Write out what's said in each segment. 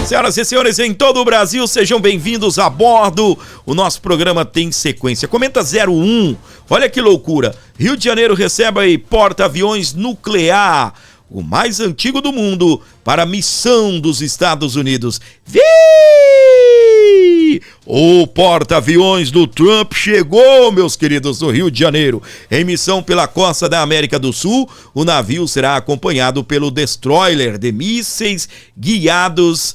Senhoras e senhores, em todo o Brasil, sejam bem-vindos a bordo. O nosso programa tem sequência. Comenta 01. Olha que loucura. Rio de Janeiro recebe aí porta-aviões nuclear, o mais antigo do mundo, para a missão dos Estados Unidos. O porta-aviões do Trump chegou, meus queridos, no Rio de Janeiro. Em missão pela costa da América do Sul, o navio será acompanhado pelo destroyer de mísseis guiados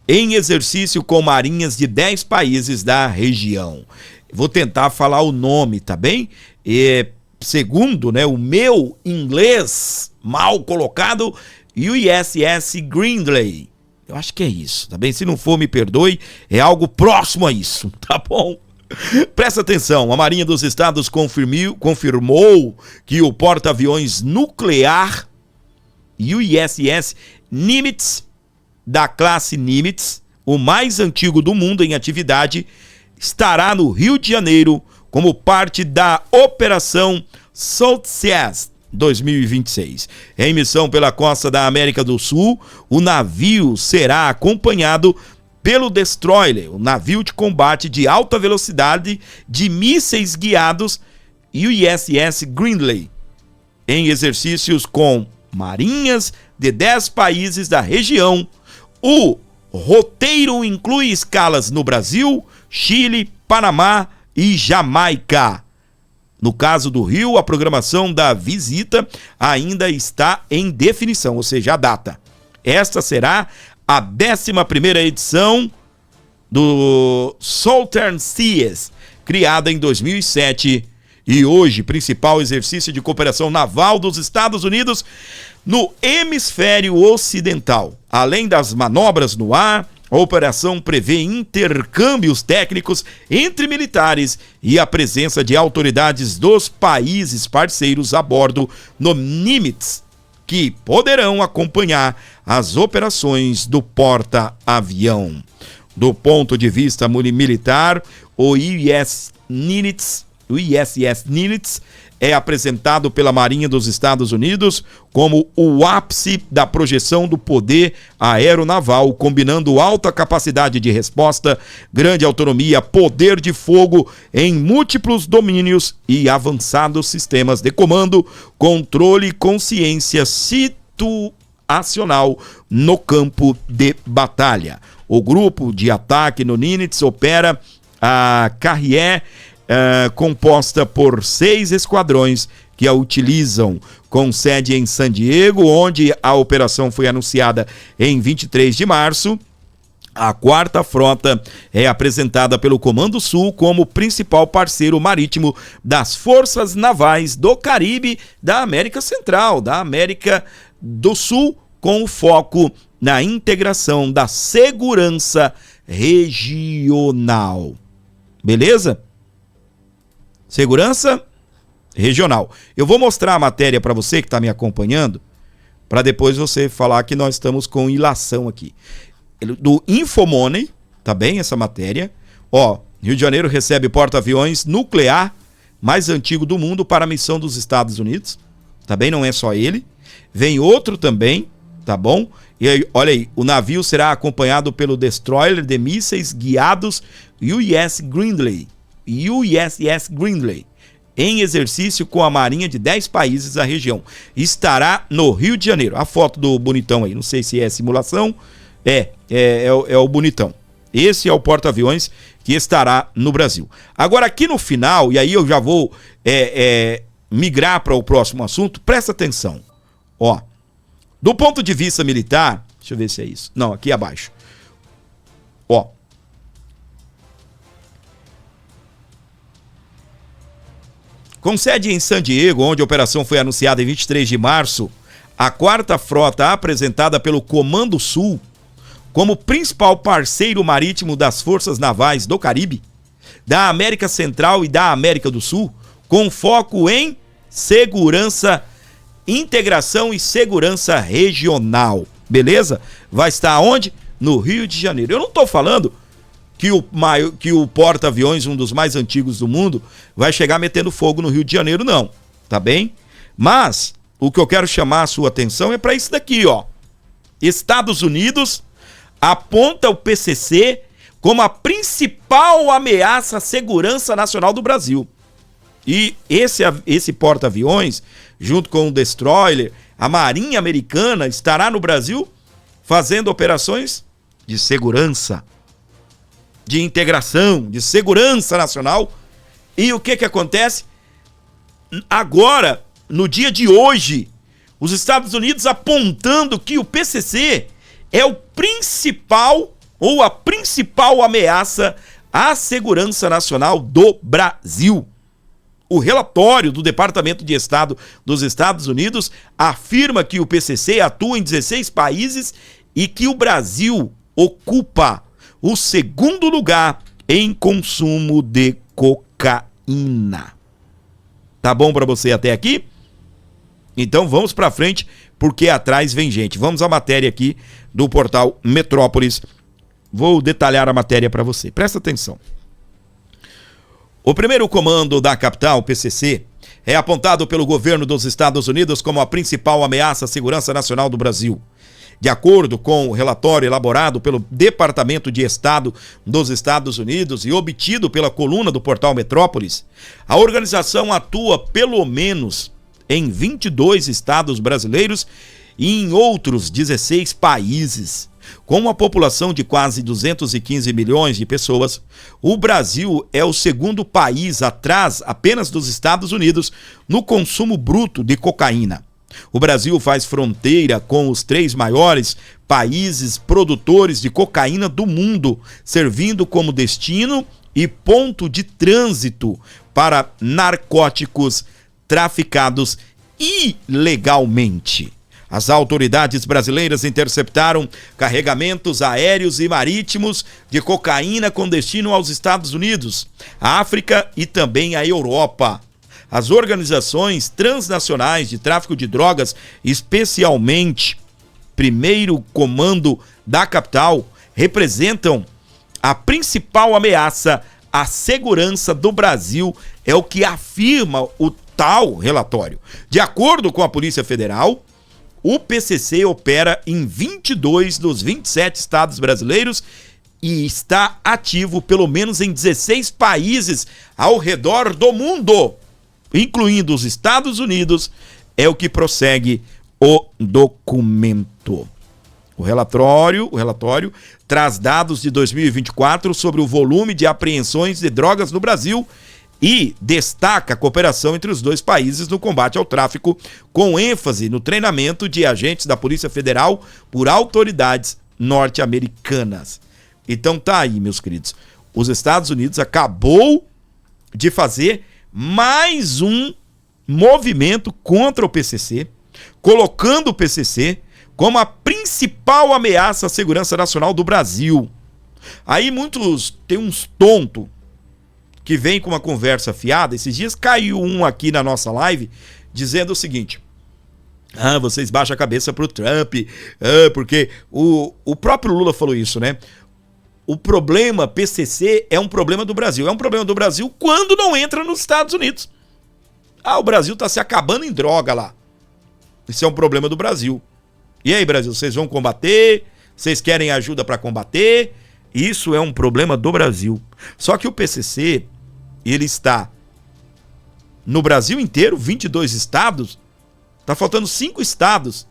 em exercício com marinhas de 10 países da região. Vou tentar falar o nome, tá bem? Segundo, né, o meu inglês mal colocado, USS Grindley. Eu acho que é isso, tá bem? Se não for, me perdoe, é algo próximo a isso, tá bom? Presta atenção, a Marinha dos Estados confirmou que o porta-aviões nuclear USS Nimitz, da classe Nimitz, o mais antigo do mundo em atividade, estará no Rio de Janeiro como parte da Operação Southwest 2026. Em missão pela costa da América do Sul, o navio será acompanhado pelo destroyer, o navio de combate de alta velocidade de mísseis guiados USS Grindley, em exercícios com marinhas de 10 países da região. O roteiro inclui escalas no Brasil, Chile, Panamá e Jamaica. No caso do Rio, a programação da visita ainda está em definição, ou seja, a data. Esta será a 11ª edição do Southern Seas, criada em 2007, e hoje principal exercício de cooperação naval dos Estados Unidos no hemisfério ocidental. Além das manobras no ar, a operação prevê intercâmbios técnicos entre militares e a presença de autoridades dos países parceiros a bordo no Nimitz, que poderão acompanhar as operações do porta-avião. Do ponto de vista militar, o USS Nimitz é apresentado pela Marinha dos Estados Unidos como o ápice da projeção do poder aeronaval, combinando alta capacidade de resposta, grande autonomia, poder de fogo em múltiplos domínios e avançados sistemas de comando, controle e consciência situacional no campo de batalha. O grupo de ataque no Nimitz opera a Carrier, composta por 6 esquadrões que a utilizam, com sede em San Diego, onde a operação foi anunciada em 23 de março. A 4ª Frota é apresentada pelo Comando Sul como principal parceiro marítimo das Forças Navais do Caribe, da América Central, da América do Sul, com foco na integração da segurança regional. Beleza? Segurança regional. Eu vou mostrar a matéria para você que está me acompanhando, para depois você falar que nós estamos com ilação aqui. Do Infomoney, tá bem essa matéria? Ó, Rio de Janeiro recebe porta-aviões nuclear mais antigo do mundo para a missão dos Estados Unidos. Tá bem? Não é só ele. Vem outro também, tá bom? E aí, olha aí, o navio será acompanhado pelo destroyer de mísseis guiados USS Grindley, em exercício com a marinha de 10 países da região. Estará no Rio de Janeiro. A foto do bonitão aí, não sei se é simulação, é o bonitão. Esse é o porta-aviões que estará no Brasil. Agora aqui no final, e aí eu já vou migrar para o próximo assunto, presta atenção. Ó, do ponto de vista militar, deixa eu ver se é isso. Não, aqui abaixo. Ó, com sede em San Diego, onde a operação foi anunciada em 23 de março, a 4ª Frota, apresentada pelo Comando Sul como principal parceiro marítimo das Forças Navais do Caribe, da América Central e da América do Sul, com foco em segurança, integração e segurança regional. Beleza? Vai estar onde? No Rio de Janeiro. Eu não estou falando que o porta-aviões, um dos mais antigos do mundo, vai chegar metendo fogo no Rio de Janeiro, não. Tá bem? Mas o que eu quero chamar a sua atenção é para isso daqui, ó. Estados Unidos aponta o PCC como a principal ameaça à segurança nacional do Brasil. E esse porta-aviões, junto com o destroyer, a Marinha Americana estará no Brasil fazendo operações de segurança, de integração, de segurança nacional. E o que acontece? Agora, no dia de hoje, os Estados Unidos apontando que o PCC é o principal ou a principal ameaça à segurança nacional do Brasil. O relatório do Departamento de Estado dos Estados Unidos afirma que o PCC atua em 16 países e que o Brasil ocupa o segundo lugar em consumo de cocaína. Tá bom para você até aqui? Então vamos para frente, porque atrás vem gente. Vamos à matéria aqui do portal Metrópolis. Vou detalhar a matéria para você. Presta atenção. O primeiro comando da capital, PCC, é apontado pelo governo dos Estados Unidos como a principal ameaça à segurança nacional do Brasil. De acordo com o relatório elaborado pelo Departamento de Estado dos Estados Unidos e obtido pela coluna do portal Metrópolis, a organização atua pelo menos em 22 estados brasileiros e em outros 16 países. Com uma população de quase 215 milhões de pessoas, o Brasil é o segundo país atrás apenas dos Estados Unidos no consumo bruto de cocaína. O Brasil faz fronteira com os 3 maiores países produtores de cocaína do mundo, servindo como destino e ponto de trânsito para narcóticos traficados ilegalmente. As autoridades brasileiras interceptaram carregamentos aéreos e marítimos de cocaína com destino aos Estados Unidos, à África e também à Europa. As organizações transnacionais de tráfico de drogas, especialmente Primeiro Comando da capital, representam a principal ameaça à segurança do Brasil, é o que afirma o tal relatório. De acordo com a Polícia Federal, o PCC opera em 22 dos 27 estados brasileiros e está ativo pelo menos em 16 países ao redor do mundo, incluindo os Estados Unidos, é o que prossegue o documento. O relatório traz dados de 2024 sobre o volume de apreensões de drogas no Brasil e destaca a cooperação entre os dois países no combate ao tráfico, com ênfase no treinamento de agentes da Polícia Federal por autoridades norte-americanas. Então tá aí, meus queridos. Os Estados Unidos acabou de fazer mais um movimento contra o PCC, colocando o PCC como a principal ameaça à segurança nacional do Brasil. Aí tem uns tontos que vem com uma conversa fiada. Esses dias caiu um aqui na nossa live dizendo o seguinte: vocês baixam a cabeça pro Trump, porque o próprio Lula falou isso, né? O problema PCC é um problema do Brasil. É um problema do Brasil quando não entra nos Estados Unidos. O Brasil tá se acabando em droga lá. Isso é um problema do Brasil. E aí, Brasil, vocês vão combater? Vocês querem ajuda para combater? Isso é um problema do Brasil. Só que o PCC, ele está no Brasil inteiro, 22 estados, tá faltando 5 estados.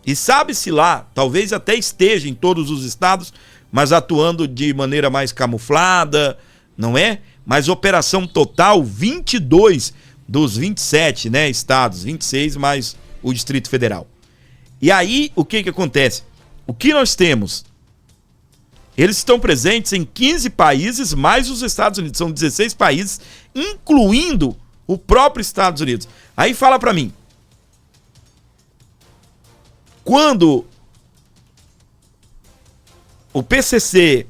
E sabe-se lá, talvez até esteja em todos os estados, mas atuando de maneira mais camuflada, não é? Mas operação total, 22 dos 27, né, estados, 26 mais o Distrito Federal. E aí, o que acontece? O que nós temos? Eles estão presentes em 15 países, mais os Estados Unidos. São 16 países, incluindo o próprio Estados Unidos. Aí fala pra mim, quando o PCC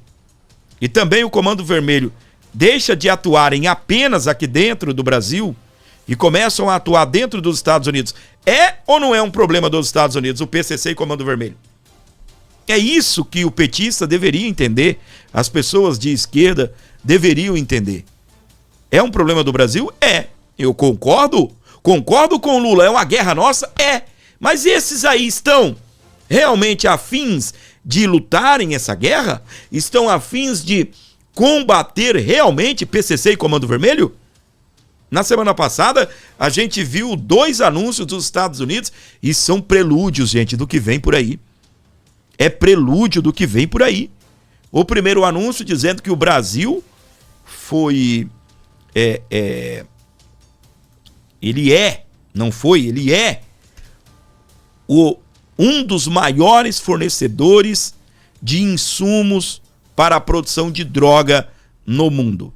e também o Comando Vermelho deixa de atuarem apenas aqui dentro do Brasil e começam a atuar dentro dos Estados Unidos, é ou não é um problema dos Estados Unidos, o PCC e Comando Vermelho? É isso que o petista deveria entender, as pessoas de esquerda deveriam entender. É um problema do Brasil? É. Eu concordo com o Lula, é uma guerra nossa? É. Mas esses aí estão realmente afins de lutarem essa guerra? Estão afins de combater realmente PCC e Comando Vermelho? Na semana passada, a gente viu 2 anúncios dos Estados Unidos e são prelúdios, gente, do que vem por aí. É prelúdio do que vem por aí. O primeiro anúncio dizendo que o Brasil foi... ele é um dos maiores fornecedores de insumos para a produção de droga no mundo.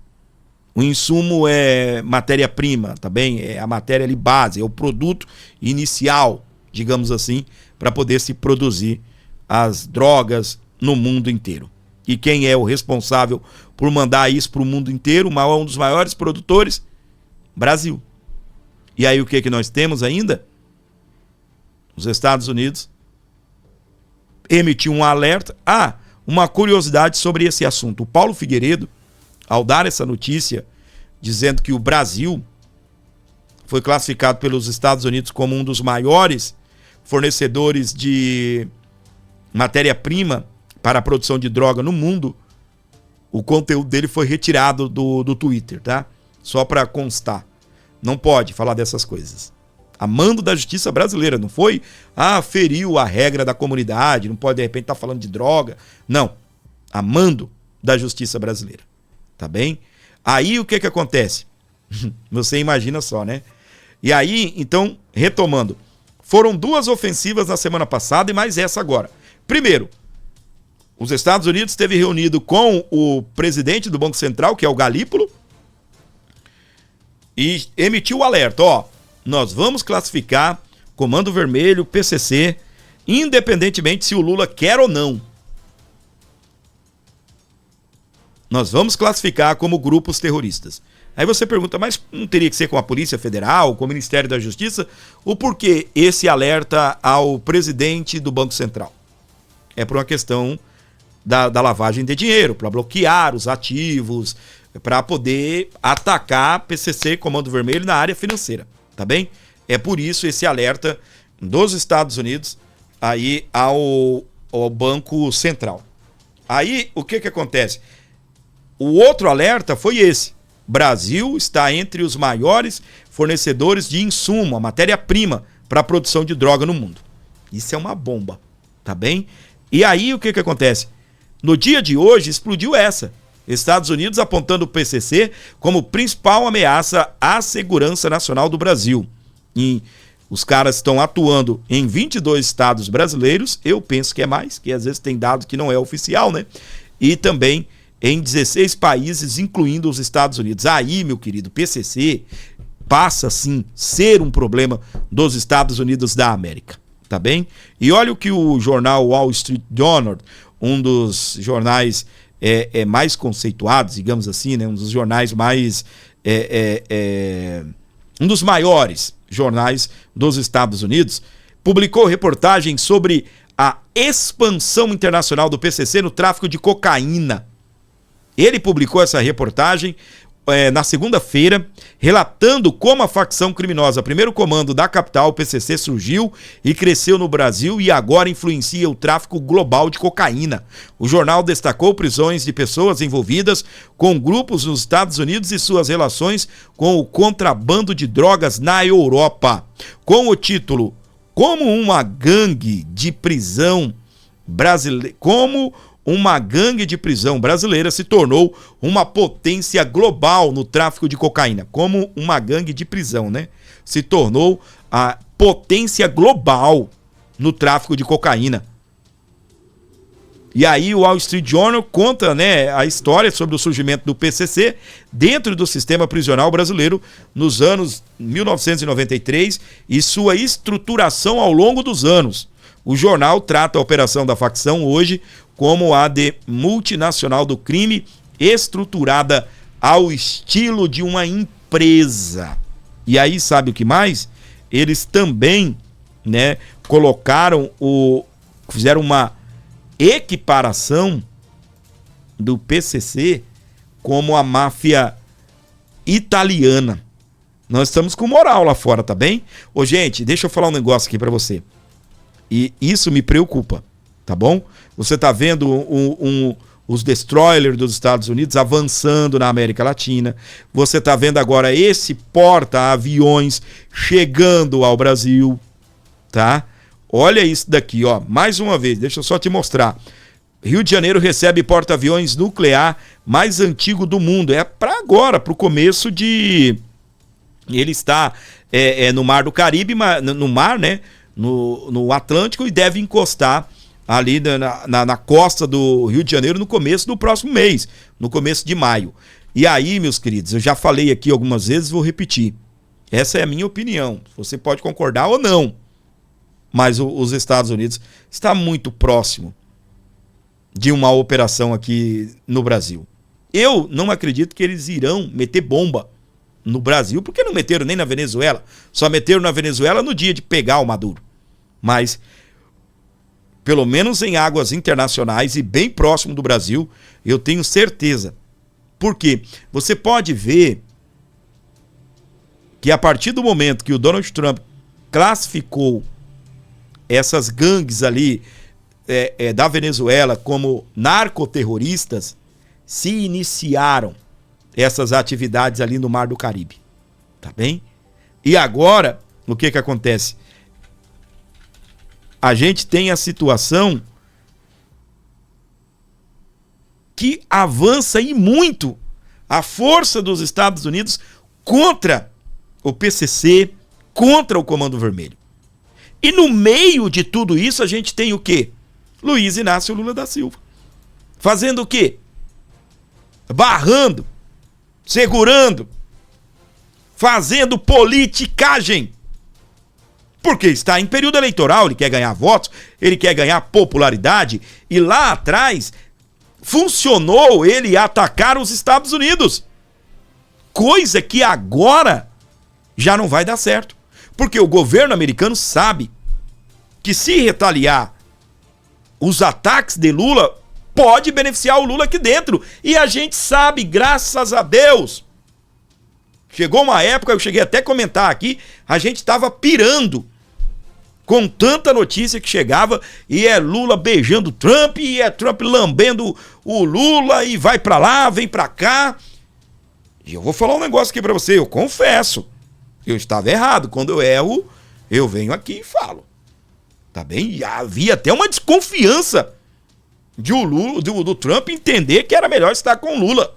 O insumo é matéria-prima, tá bem? É a matéria ali base, é o produto inicial, digamos assim, para poder se produzir as drogas no mundo inteiro. E quem é o responsável por mandar isso para o mundo inteiro, um dos maiores produtores? Brasil. E aí o que nós temos ainda? Os Estados Unidos emitiu um alerta. Uma curiosidade sobre esse assunto. O Paulo Figueiredo, ao dar essa notícia, dizendo que o Brasil foi classificado pelos Estados Unidos como um dos maiores fornecedores de matéria-prima para a produção de droga no mundo, o conteúdo dele foi retirado do Twitter, tá? Só para constar. Não pode falar dessas coisas. A mando da justiça brasileira, não foi? Feriu a regra da comunidade, não pode de repente estar falando de droga. Não. A mando da justiça brasileira. Tá bem? Aí o que acontece? Você imagina só, né? E aí, então, retomando. Foram 2 ofensivas na semana passada e mais essa agora. Primeiro, os Estados Unidos esteve reunido com o presidente do Banco Central, que é o Galípolo, e emitiu o alerta, nós vamos classificar Comando Vermelho, PCC, independentemente se o Lula quer ou não. Nós vamos classificar como grupos terroristas. Aí você pergunta, mas não teria que ser com a Polícia Federal, com o Ministério da Justiça? O porquê esse alerta ao presidente do Banco Central? É por uma questão da lavagem de dinheiro, para bloquear os ativos, para poder atacar PCC, Comando Vermelho, na área financeira, tá bem? É por isso esse alerta dos Estados Unidos aí ao Banco Central. Aí, o que acontece? O outro alerta foi esse. Brasil está entre os maiores fornecedores de insumo, a matéria-prima, para a produção de droga no mundo. Isso é uma bomba, tá bem? E aí, o que acontece? No dia de hoje, explodiu essa. Estados Unidos apontando o PCC como principal ameaça à segurança nacional do Brasil. E os caras estão atuando em 22 estados brasileiros, eu penso que é mais, que às vezes tem dado que não é oficial, né? E também em 16 países, incluindo os Estados Unidos. Aí, meu querido, PCC passa, sim, ser um problema dos Estados Unidos da América, tá bem? E olha o que o jornal Wall Street Journal, um dos jornais mais conceituados, digamos assim, né? Um dos jornais mais... um dos maiores jornais dos Estados Unidos, publicou reportagem sobre a expansão internacional do PCC no tráfico de cocaína. Ele publicou essa reportagem na segunda-feira, relatando como a facção criminosa Primeiro Comando da capital, o PCC, surgiu e cresceu no Brasil e agora influencia o tráfico global de cocaína. O jornal destacou prisões de pessoas envolvidas com grupos nos Estados Unidos e suas relações com o contrabando de drogas na Europa. Com o título Como uma gangue de prisão brasileira se tornou uma potência global no tráfico de cocaína. Como uma gangue de prisão, né? Se tornou a potência global no tráfico de cocaína. E aí o Wall Street Journal conta, né, a história sobre o surgimento do PCC dentro do sistema prisional brasileiro nos anos 1993 e sua estruturação ao longo dos anos. O jornal trata a operação da facção hoje como a de multinacional do crime estruturada ao estilo de uma empresa. E aí, sabe o que mais? Eles também, né, fizeram uma equiparação do PCC como a máfia italiana. Nós estamos com moral lá fora, tá bem? Ô, gente, deixa eu falar um negócio aqui pra você. E isso me preocupa, tá bom? Você está vendo os destroyers dos Estados Unidos avançando na América Latina. Você está vendo agora esse porta-aviões chegando ao Brasil, tá? Olha isso daqui, ó. Mais uma vez, deixa eu só te mostrar. Rio de Janeiro recebe porta-aviões nuclear mais antigo do mundo. É para agora, para o começo de... Ele está no Mar do Caribe, no mar, né? No Atlântico, e deve encostar ali na costa do Rio de Janeiro no começo do próximo mês, no começo de maio. E aí, meus queridos, eu já falei aqui algumas vezes, vou repetir. Essa é a minha opinião. Você pode concordar ou não. Mas os Estados Unidos está muito próximo de uma operação aqui no Brasil. Eu não acredito que eles irão meter bomba no Brasil, porque não meteram nem na Venezuela. Só meteram na Venezuela no dia de pegar o Maduro. Mas, pelo menos em águas internacionais e bem próximo do Brasil, eu tenho certeza. Porque você pode ver que a partir do momento que o Donald Trump classificou essas gangues ali da Venezuela como narcoterroristas, se iniciaram essas atividades ali no Mar do Caribe, tá bem? E agora, o que acontece? A gente tem a situação que avança e muito a força dos Estados Unidos contra o PCC, contra o Comando Vermelho. E no meio de tudo isso a gente tem o quê? Luiz Inácio Lula da Silva. Fazendo o quê? Barrando, segurando, fazendo politicagem. Porque está em período eleitoral, ele quer ganhar votos, ele quer ganhar popularidade. E lá atrás funcionou ele atacar os Estados Unidos. Coisa que agora já não vai dar certo. Porque o governo americano sabe que se retaliar os ataques de Lula, pode beneficiar o Lula aqui dentro. E a gente sabe, graças a Deus. Chegou uma época, eu cheguei até a comentar aqui, a gente estava pirando com tanta notícia que chegava, e é Lula beijando Trump, e é Trump lambendo o Lula, e vai pra lá, vem pra cá. E eu vou falar um negócio aqui pra você, eu confesso, eu estava errado. Quando eu erro, eu venho aqui e falo. Tá bem? E havia até uma desconfiança do Trump entender que era melhor estar com o Lula.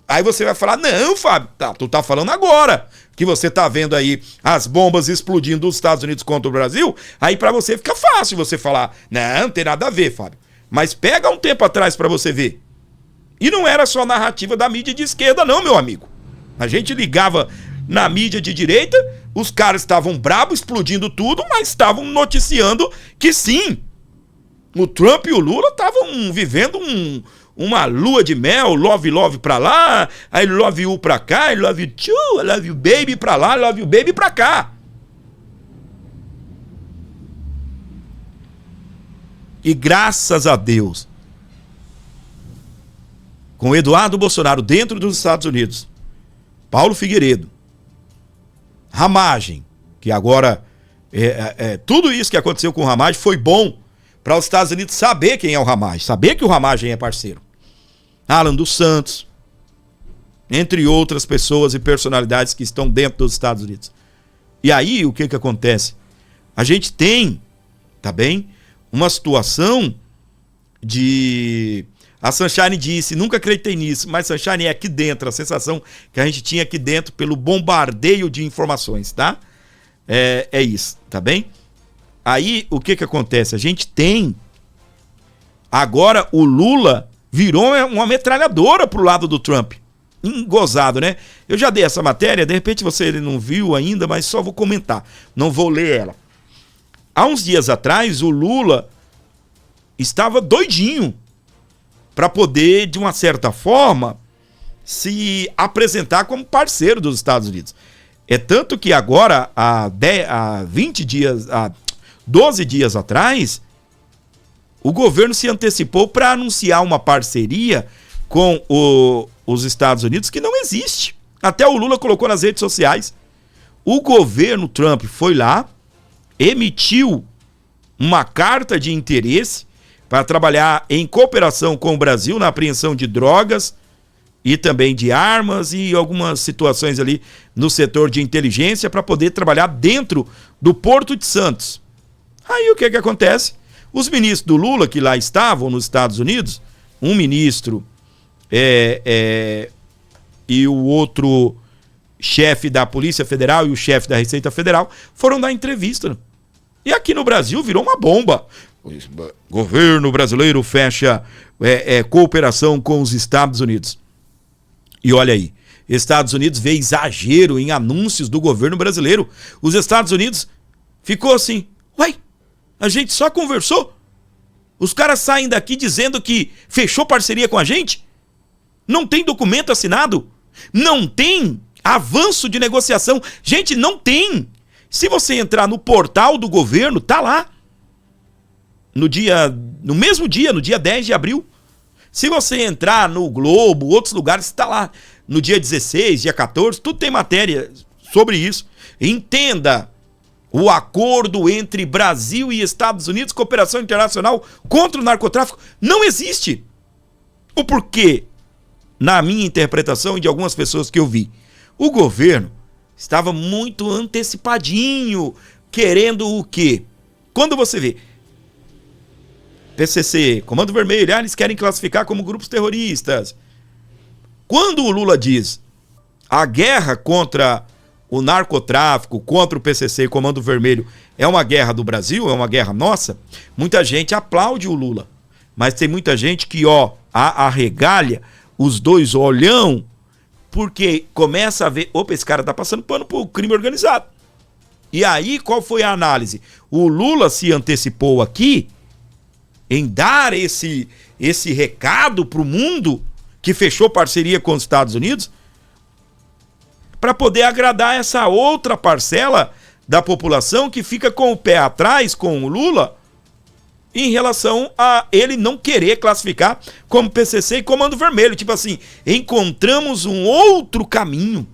Aí você vai falar, não, Fábio, tu tá falando agora que você tá vendo aí as bombas explodindo dos Estados Unidos contra o Brasil, aí pra você fica fácil você falar, não tem nada a ver, Fábio. Mas pega um tempo atrás pra você ver. E não era só narrativa da mídia de esquerda não, meu amigo. A gente ligava na mídia de direita, os caras estavam bravos, explodindo tudo, mas estavam noticiando que sim, o Trump e o Lula estavam vivendo uma lua de mel, love pra lá, I love you pra cá, I love you too, I love you baby pra lá, I love you baby pra cá. E graças a Deus, com Eduardo Bolsonaro dentro dos Estados Unidos, Paulo Figueiredo, Ramagem, que agora tudo isso que aconteceu com o Ramagem foi bom para os Estados Unidos saber quem é o Ramagem, saber que o Ramagem é parceiro. Alan dos Santos, entre outras pessoas e personalidades que estão dentro dos Estados Unidos. E aí, o que acontece? A gente tem, tá bem, uma situação de... A Sunshine disse, nunca acreditei nisso, mas Sunshine é aqui dentro, a sensação que a gente tinha aqui dentro pelo bombardeio de informações, tá? É isso, tá bem? Aí, o que acontece? A gente tem... Agora, o Lula virou uma metralhadora pro lado do Trump. Engozado, né? Eu já dei essa matéria, de repente você não viu ainda, mas só vou comentar. Não vou ler ela. Há uns dias atrás, o Lula estava doidinho para poder, de uma certa forma, se apresentar como parceiro dos Estados Unidos. É tanto que agora, há 12 dias atrás, o governo se antecipou para anunciar uma parceria com os Estados Unidos que não existe. Até o Lula colocou nas redes sociais. O governo Trump foi lá, emitiu uma carta de interesse para trabalhar em cooperação com o Brasil na apreensão de drogas e também de armas e algumas situações ali no setor de inteligência para poder trabalhar dentro do Porto de Santos. Aí o que acontece? Os ministros do Lula que lá estavam nos Estados Unidos, um ministro e o outro chefe da Polícia Federal e o chefe da Receita Federal foram dar entrevista. E aqui no Brasil virou uma bomba. O governo brasileiro fecha cooperação com os Estados Unidos. E olha aí, Estados Unidos vê exagero em anúncios do governo brasileiro. Os Estados Unidos ficou assim, uai, a gente só conversou? Os caras saem daqui dizendo que fechou parceria com a gente? Não tem documento assinado? Não tem avanço de negociação? Gente, não tem. Se você entrar no portal do governo, tá lá. No mesmo dia, no dia 10 de abril. Se você entrar no Globo, outros lugares, está lá. No dia 16, dia 14, tudo tem matéria sobre isso. Entenda o acordo entre Brasil e Estados Unidos, cooperação internacional contra o narcotráfico, não existe. O porquê, na minha interpretação e de algumas pessoas que eu vi, o governo estava muito antecipadinho, querendo o quê? Quando você vê PCC, Comando Vermelho, eles querem classificar como grupos terroristas. Quando o Lula diz a guerra contra o narcotráfico, contra o PCC e Comando Vermelho é uma guerra do Brasil, é uma guerra nossa, muita gente aplaude o Lula. Mas tem muita gente que, arregalha os dois olhão, porque começa a ver, opa, esse cara tá passando pano pro crime organizado. E aí, qual foi a análise? O Lula se antecipou aqui em dar esse recado pro mundo que fechou parceria com os Estados Unidos para poder agradar essa outra parcela da população que fica com o pé atrás com o Lula em relação a ele não querer classificar como PCC e Comando Vermelho. Tipo assim, encontramos um outro caminho.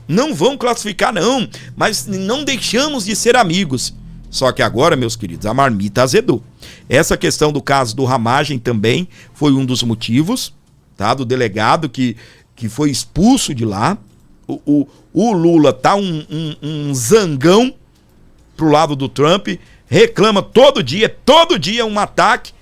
Não vão classificar não, mas não deixamos de ser amigos. Só que agora, meus queridos, a marmita azedou. Essa questão do caso do Ramagem também foi um dos motivos, tá? Do delegado que foi expulso de lá. O Lula tá um zangão pro lado do Trump, reclama todo dia um ataque,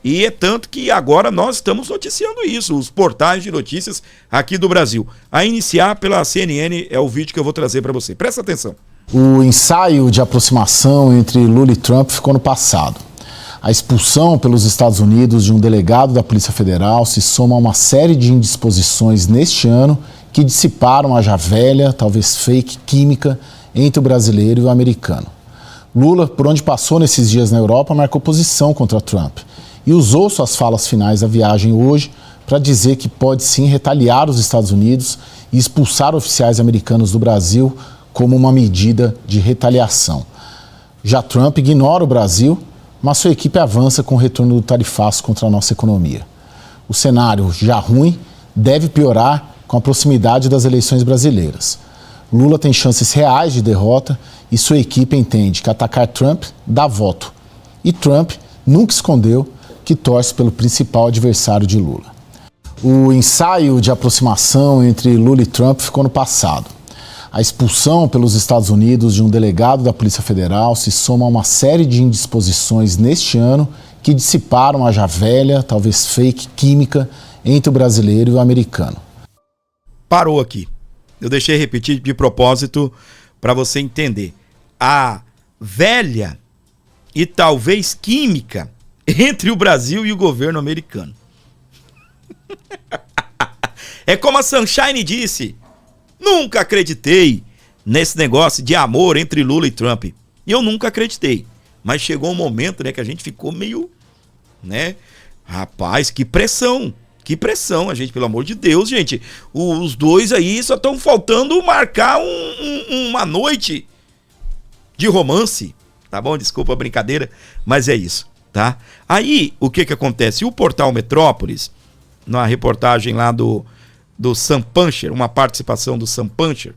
e é tanto que agora nós estamos noticiando isso, os portais de notícias aqui do Brasil. A iniciar pela CNN é o vídeo que eu vou trazer para você. Presta atenção. O ensaio de aproximação entre Lula e Trump ficou no passado. A expulsão pelos Estados Unidos de um delegado da Polícia Federal se soma a uma série de indisposições neste ano que dissiparam a já velha, talvez fake, química entre o brasileiro e o americano. Lula, por onde passou nesses dias na Europa, marcou posição contra Trump e usou suas falas finais da viagem hoje para dizer que pode sim retaliar os Estados Unidos e expulsar oficiais americanos do Brasil como uma medida de retaliação. Já Trump ignora o Brasil, mas sua equipe avança com o retorno do tarifaço contra a nossa economia. O cenário, já ruim, deve piorar com a proximidade das eleições brasileiras. Lula tem chances reais de derrota e sua equipe entende que atacar Trump dá voto. E Trump nunca escondeu que torce pelo principal adversário de Lula. O ensaio de aproximação entre Lula e Trump ficou no passado. A expulsão pelos Estados Unidos de um delegado da Polícia Federal se soma a uma série de indisposições neste ano que dissiparam a já velha, talvez fake, química entre o brasileiro e o americano. Parou aqui. Eu deixei repetir de propósito para você entender. A velha e talvez química entre o Brasil e o governo americano. É como a Sunshine disse. Nunca acreditei nesse negócio de amor entre Lula e Trump. E eu nunca acreditei. Mas chegou um momento, né, que a gente ficou meio, né? Rapaz, que pressão. Que pressão, a gente, pelo amor de Deus, gente. Os dois aí só estão faltando marcar uma noite de romance. Tá bom? Desculpa a brincadeira, mas é isso, tá? Aí, o que acontece? O portal Metrópolis, na reportagem lá do Sam Puncher, uma participação do Sam Puncher,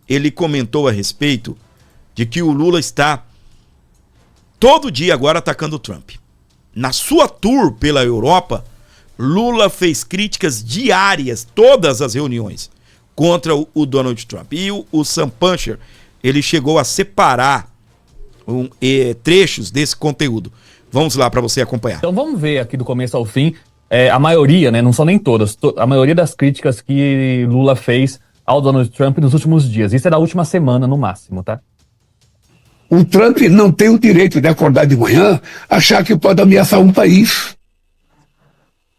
ele comentou a respeito de que o Lula está todo dia agora atacando o Trump. Na sua tour pela Europa, Lula fez críticas diárias, todas as reuniões, contra o Donald Trump. E o Sam Puncher, ele chegou a separar trechos desse conteúdo. Vamos lá para você acompanhar. Então vamos ver aqui do começo ao fim, a maioria, né, não são nem todas, a maioria das críticas que Lula fez ao Donald Trump nos últimos dias. Isso é da última semana no máximo, tá? O Trump não tem o direito de acordar de manhã, achar que pode ameaçar um país.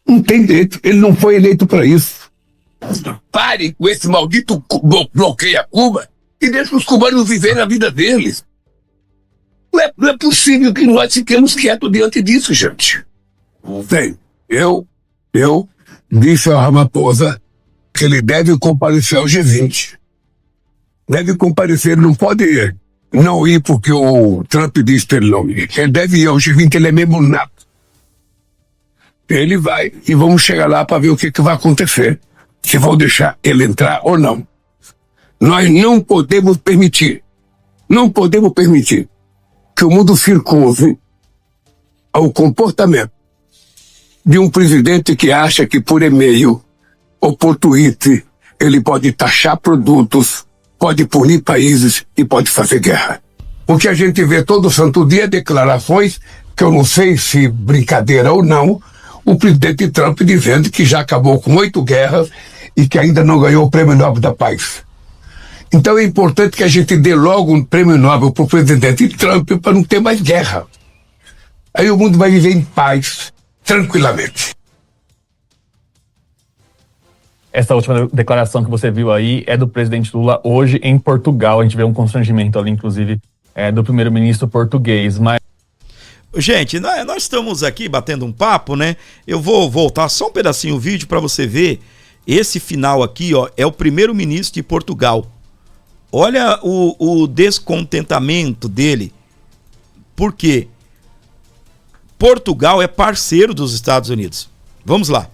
Não tem direito, ele não foi eleito para isso. Pare com esse maldito bloqueio a Cuba e deixe os cubanos viverem a vida deles. Não é possível que nós fiquemos quietos diante disso, gente. Bem, eu disse ao Ramaphosa que ele deve comparecer ao G20. Deve comparecer, não pode não ir porque o Trump disse que ele não ir. Ele deve ir ao G20, ele é mesmo nato. Ele vai e vamos chegar lá para ver o que vai acontecer. Se vão deixar ele entrar ou não. Nós não podemos permitir que o mundo circunse ao comportamento de um presidente que acha que por e-mail ou por Twitter ele pode taxar produtos, pode punir países e pode fazer guerra. O que a gente vê todo santo dia é declarações, que eu não sei se brincadeira ou não, o presidente Trump dizendo que já acabou com 8 guerras e que ainda não ganhou o Prêmio Nobel da Paz. Então é importante que a gente dê logo um Prêmio Nobel para o presidente Trump para não ter mais guerra. Aí o mundo vai viver em paz, tranquilamente. Essa última declaração que você viu aí é do presidente Lula hoje em Portugal. A gente vê um constrangimento ali, inclusive, do primeiro-ministro português. Mas gente, nós estamos aqui batendo um papo, né? Eu vou voltar só um pedacinho do vídeo para você ver. Esse final aqui, ó, é o primeiro-ministro de Portugal. Olha o descontentamento dele. Por quê? Portugal é parceiro dos Estados Unidos. Vamos lá.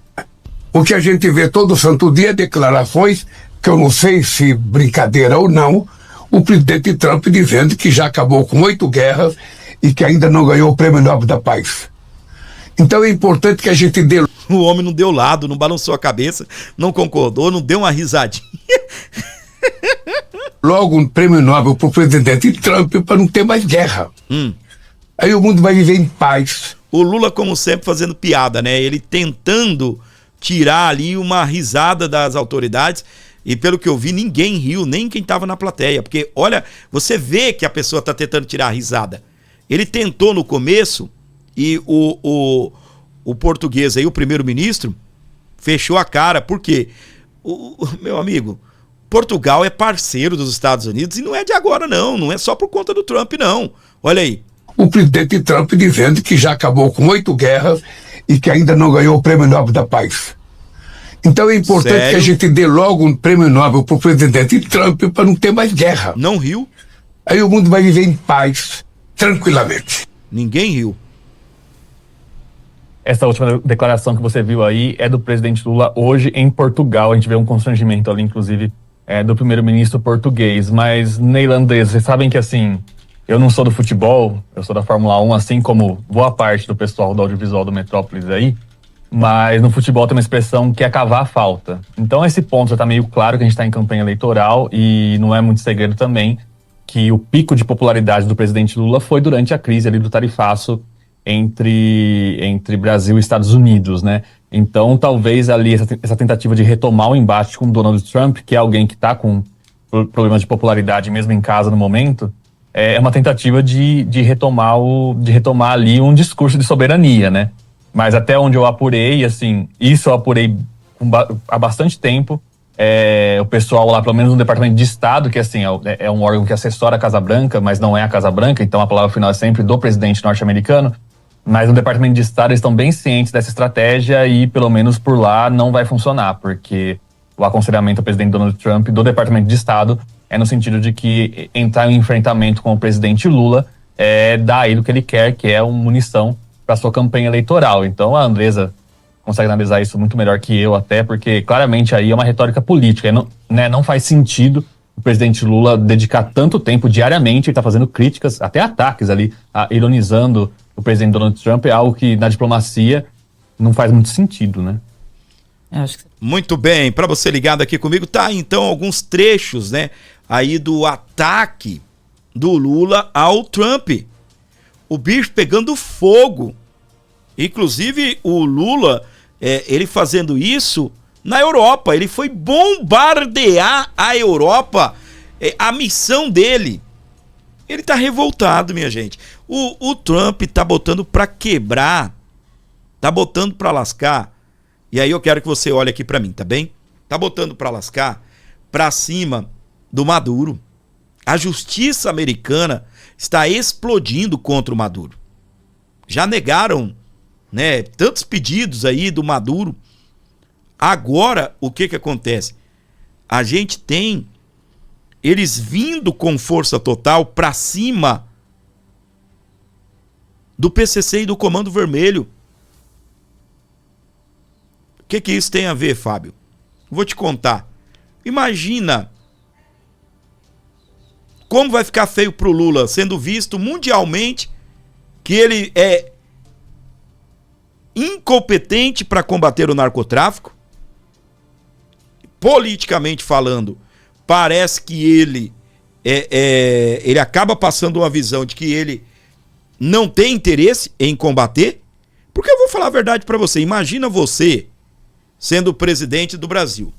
O que a gente vê todo santo dia é declarações, que eu não sei se brincadeira ou não, o presidente Trump dizendo que já acabou com 8 guerras e que ainda não ganhou o Prêmio Nobel da Paz. Então é importante que a gente dê... O homem não deu lado, não balançou a cabeça, não concordou, não deu uma risadinha. Logo um Prêmio Nobel para o presidente Trump para não ter mais guerra. Aí o mundo vai viver em paz. O Lula, como sempre, fazendo piada, né? Ele tentando tirar ali uma risada das autoridades. E pelo que eu vi, ninguém riu, nem quem estava na plateia. Porque, olha, você vê que a pessoa está tentando tirar a risada. Ele tentou no começo e o português aí, o primeiro-ministro, fechou a cara. Por quê? Meu amigo, Portugal é parceiro dos Estados Unidos e não é de agora, não. Não é só por conta do Trump, não. Olha aí. O presidente Trump dizendo que já acabou com 8 guerras e que ainda não ganhou o Prêmio Nobel da Paz. Então é importante que a gente dê logo um Prêmio Nobel para o presidente Trump para não ter mais guerra. Não riu? Aí o mundo vai viver em paz, tranquilamente. Ninguém riu. Essa última declaração que você viu aí é do presidente Lula hoje em Portugal. A gente vê um constrangimento ali, inclusive, do primeiro-ministro português. Mas, neerlandês, vocês sabem que, assim, eu não sou do futebol, eu sou da Fórmula 1, assim como boa parte do pessoal do audiovisual do Metrópolis aí. Mas no futebol tem uma expressão que é cavar a falta. Então esse ponto já está meio claro que a gente está em campanha eleitoral e não é muito segredo também que o pico de popularidade do presidente Lula foi durante a crise ali do tarifaço entre Brasil e Estados Unidos, né? Então talvez ali essa tentativa de retomar o embate com Donald Trump, que é alguém que está com problemas de popularidade mesmo em casa no momento, é uma tentativa de retomar ali um discurso de soberania, né? Mas até onde eu apurei, assim, isso eu apurei há bastante tempo. O pessoal lá, pelo menos no Departamento de Estado, que assim, é um órgão que assessora a Casa Branca, mas não é a Casa Branca, então a palavra final é sempre do presidente norte-americano. Mas no Departamento de Estado eles estão bem cientes dessa estratégia e pelo menos por lá não vai funcionar, porque o aconselhamento ao presidente Donald Trump do Departamento de Estado é no sentido de que entrar em enfrentamento com o presidente Lula dá a ele o que ele quer, que é uma munição para sua campanha eleitoral. Então a Andresa consegue analisar isso muito melhor que eu até, porque claramente aí é uma retórica política, não faz sentido presidente Lula dedicar tanto tempo diariamente, ele tá fazendo críticas, até ataques ali, ironizando o presidente Donald Trump, é algo que na diplomacia não faz muito sentido, né? Muito bem, para você ligado aqui comigo, tá então alguns trechos, né, aí do ataque do Lula ao Trump. O bicho pegando fogo. Inclusive o Lula, ele fazendo isso na Europa, ele foi bombardear a Europa, a missão dele. Ele tá revoltado, minha gente. O Trump tá botando pra quebrar, tá botando pra lascar. E aí eu quero que você olhe aqui pra mim, tá bem? Tá botando pra lascar pra cima do Maduro. A justiça americana está explodindo contra o Maduro. Já negaram, né, tantos pedidos aí do Maduro. Agora, o que acontece? A gente tem eles vindo com força total pra cima do PCC e do Comando Vermelho. O que isso tem a ver, Fábio? Vou te contar. Imagina como vai ficar feio pro Lula, sendo visto mundialmente que ele é incompetente para combater o narcotráfico. Politicamente falando, parece que ele acaba passando uma visão de que ele não tem interesse em combater. Porque eu vou falar a verdade para você. Imagina você sendo o presidente do Brasil.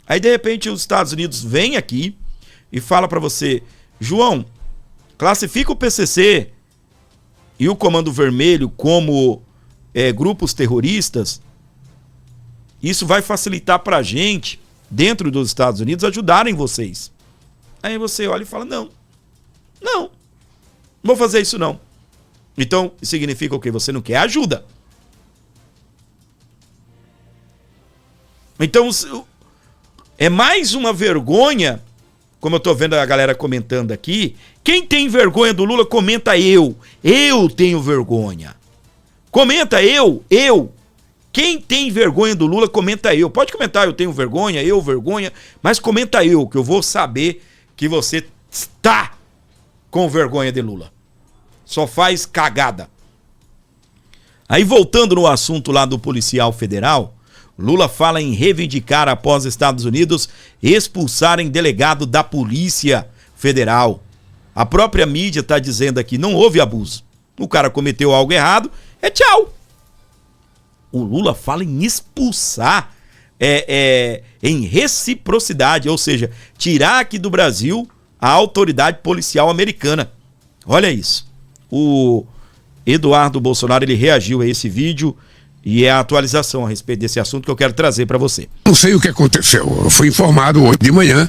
Aí, de repente, os Estados Unidos vêm aqui e fala para você: João, classifica o PCC e o Comando Vermelho como grupos terroristas. Isso vai facilitar pra gente, dentro dos Estados Unidos, ajudarem vocês. Aí você olha e fala: não vou fazer isso não. Então, significa o quê? Você não quer ajuda. Então, é mais uma vergonha, como eu tô vendo a galera comentando aqui. Quem tem vergonha do Lula, comenta eu. Eu tenho vergonha. Comenta eu. Quem tem vergonha do Lula, comenta eu. Pode comentar, eu tenho vergonha, mas comenta eu, que eu vou saber que você está com vergonha de Lula. Só faz cagada. Aí, voltando no assunto lá do policial federal, Lula fala em reivindicar após Estados Unidos expulsarem delegado da Polícia Federal. A própria mídia está dizendo aqui: não houve abuso. O cara cometeu algo errado, tchau. O Lula fala em expulsar, em reciprocidade, ou seja, tirar aqui do Brasil a autoridade policial americana. Olha isso. O Eduardo Bolsonaro, ele reagiu a esse vídeo e é a atualização a respeito desse assunto que eu quero trazer para você. Não sei o que aconteceu. Eu fui informado hoje de manhã.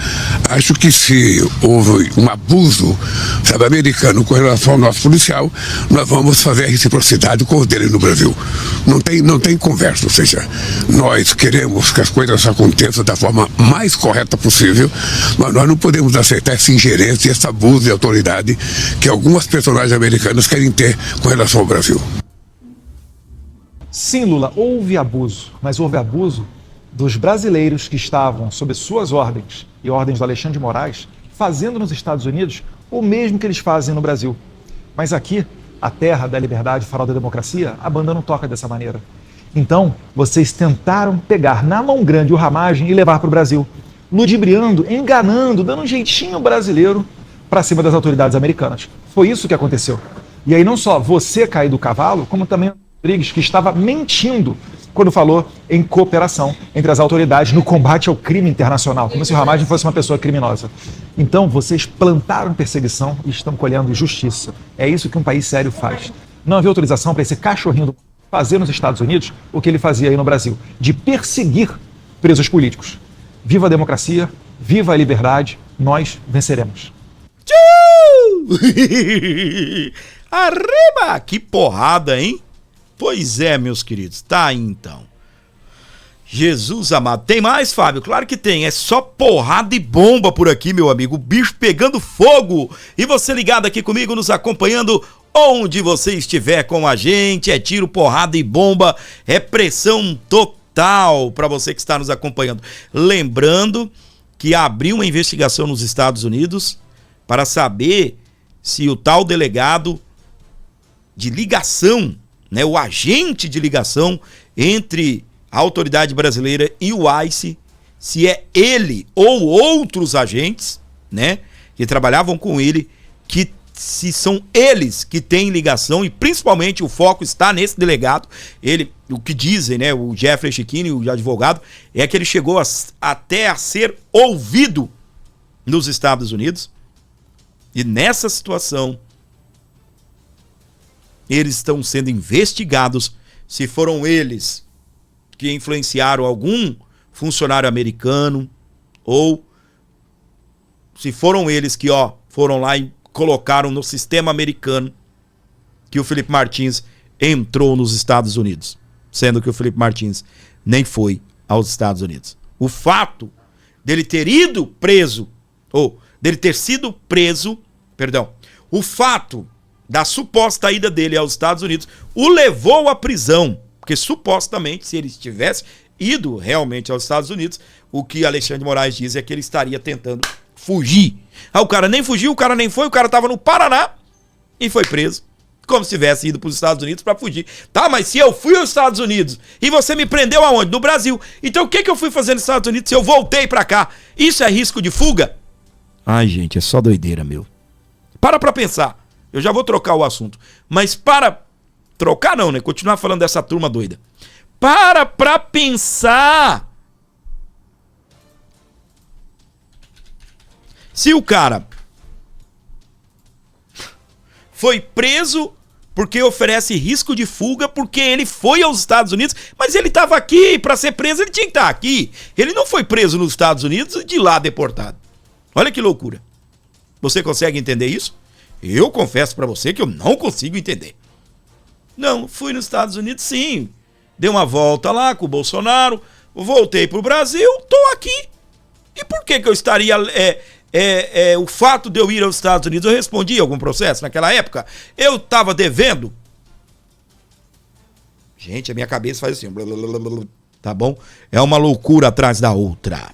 Acho que se houve um abuso, sabe, americano com relação ao nosso policial, nós vamos fazer a reciprocidade com o dele no Brasil. Não tem conversa. Ou seja, nós queremos que as coisas aconteçam da forma mais correta possível, mas nós não podemos aceitar essa ingerência e esse abuso de autoridade que algumas personagens americanas querem ter com relação ao Brasil. Sim, Lula, houve abuso, mas houve abuso dos brasileiros que estavam sob suas ordens e ordens do Alexandre de Moraes, fazendo nos Estados Unidos o mesmo que eles fazem no Brasil. Mas aqui, a terra da liberdade, farol da democracia, a banda não toca dessa maneira. Então, vocês tentaram pegar na mão grande o ramagem e levar para o Brasil, ludibriando, enganando, dando um jeitinho brasileiro para cima das autoridades americanas. Foi isso que aconteceu. E aí não só você caiu do cavalo, como também Rodrigues, que estava mentindo quando falou em cooperação entre as autoridades no combate ao crime internacional, como se o Ramagem fosse uma pessoa criminosa. Então, vocês plantaram perseguição e estão colhendo justiça. É isso que um país sério faz. Não havia autorização para esse cachorrinho fazer nos Estados Unidos o que ele fazia aí no Brasil, de perseguir presos políticos. Viva a democracia, viva a liberdade, nós venceremos. Arriba! Que porrada, hein? Pois é, meus queridos, tá aí então. Jesus amado. Tem mais, Fábio? Claro que tem. É só porrada e bomba por aqui, meu amigo. O bicho pegando fogo. E você ligado aqui comigo, nos acompanhando, onde você estiver com a gente. É tiro, porrada e bomba. É pressão total para você que está nos acompanhando. Lembrando que abriu uma investigação nos Estados Unidos para saber se o tal delegado de ligação, né, o agente de ligação entre a autoridade brasileira e o ICE, se é ele ou outros agentes, né, que trabalhavam com ele, que se são eles que têm ligação, e principalmente o foco está nesse delegado. Ele, o que dizem, né, o Jeffrey Schickini, o advogado, é que ele chegou até a ser ouvido nos Estados Unidos. E nessa situação, eles estão sendo investigados se foram eles que influenciaram algum funcionário americano, ou se foram eles que, foram lá e colocaram no sistema americano que o Felipe Martins entrou nos Estados Unidos, sendo que o Felipe Martins nem foi aos Estados Unidos. O fato dele ter ido preso, ou dele ter sido preso, o fato da suposta ida dele aos Estados Unidos o levou à prisão, porque supostamente, se ele tivesse ido realmente aos Estados Unidos, o que Alexandre de Moraes diz é que ele estaria tentando fugir. O cara nem fugiu, o cara nem foi, o cara estava no Paraná e foi preso, como se tivesse ido para os Estados Unidos para fugir. Tá, mas se eu fui aos Estados Unidos e você me prendeu aonde? No Brasil. Então o que eu fui fazer nos Estados Unidos se eu voltei para cá? Isso é risco de fuga? Ai, gente, é só doideira, meu. Para pensar. Eu já vou trocar o assunto. Mas trocar não, né? Continuar falando dessa turma doida. Para pensar. Se o cara foi preso porque oferece risco de fuga, porque ele foi aos Estados Unidos, mas ele estava aqui, para ser preso ele tinha que estar aqui. Ele não foi preso nos Estados Unidos e de lá deportado. Olha que loucura. Você consegue entender isso? Eu confesso para você que eu não consigo entender. Não, fui nos Estados Unidos sim, dei uma volta lá com o Bolsonaro, voltei pro Brasil, tô aqui. E por que eu estaria... o fato de eu ir aos Estados Unidos, eu respondi algum processo naquela época? Eu tava devendo? Gente, a minha cabeça faz assim, tá bom? É uma loucura atrás da outra.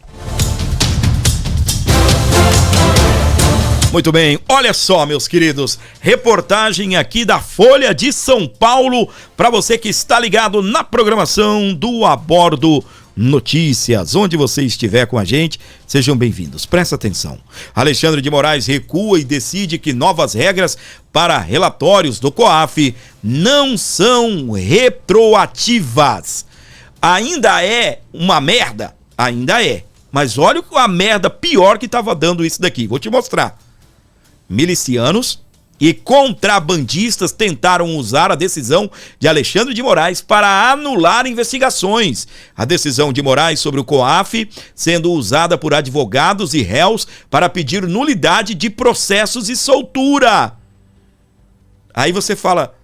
Muito bem, olha só, meus queridos, reportagem aqui da Folha de São Paulo, para você que está ligado na programação do A Bordo Notícias. Onde você estiver com a gente, sejam bem-vindos. Presta atenção. Alexandre de Moraes recua e decide que novas regras para relatórios do COAF não são retroativas. Ainda é uma merda? Ainda é. Mas olha a merda pior que estava dando isso daqui. Vou te mostrar. Milicianos e contrabandistas tentaram usar a decisão de Alexandre de Moraes para anular investigações. A decisão de Moraes sobre o COAF sendo usada por advogados e réus para pedir nulidade de processos e soltura. Aí você fala,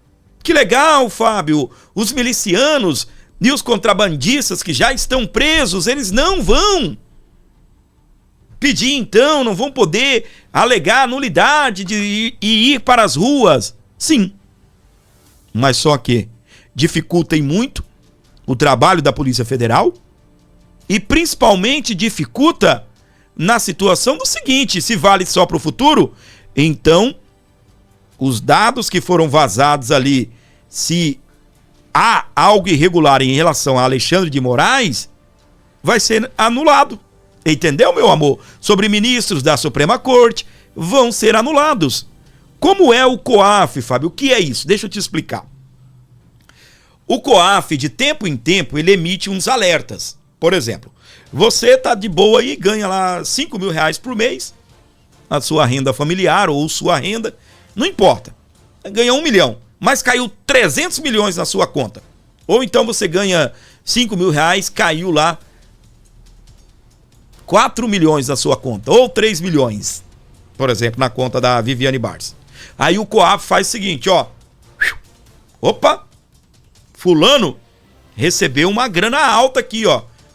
que legal, Fábio, os milicianos e os contrabandistas que já estão presos, eles não vão pedir então, não vão poder alegar nulidade de ir para as ruas. Sim, mas só que dificultem muito o trabalho da Polícia Federal e principalmente dificulta na situação do seguinte, se vale só para o futuro, então os dados que foram vazados ali, se há algo irregular em relação a Alexandre de Moraes, vai ser anulado. Entendeu, meu amor? Sobre ministros da Suprema Corte vão ser anulados. Como é o COAF, Fábio? O que é isso? Deixa eu te explicar. O COAF, de tempo em tempo, ele emite uns alertas. Por exemplo, você tá de boa aí, ganha lá R$5.000 por mês, a sua renda familiar ou sua renda, não importa. Ganha 1 milhão, mas caiu 300 milhões na sua conta. Ou então você ganha R$5.000, caiu lá 4 milhões na sua conta, ou 3 milhões, por exemplo, na conta da Viviane Barça. Aí o COAF faz o seguinte, opa, fulano recebeu uma grana alta aqui,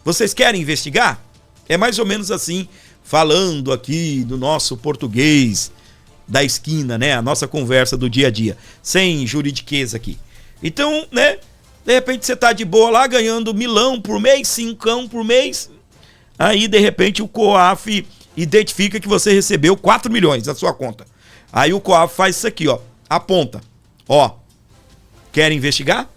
vocês querem investigar? É mais ou menos assim, falando aqui do nosso português da esquina, né, a nossa conversa do dia a dia, sem juridiqueza aqui. Então, né, de repente você tá de boa lá, ganhando 1.000 por mês, 5 por mês. Aí, de repente, o COAF identifica que você recebeu 4 milhões da sua conta. Aí o COAF faz isso aqui, ó. Aponta. Ó. Quer investigar?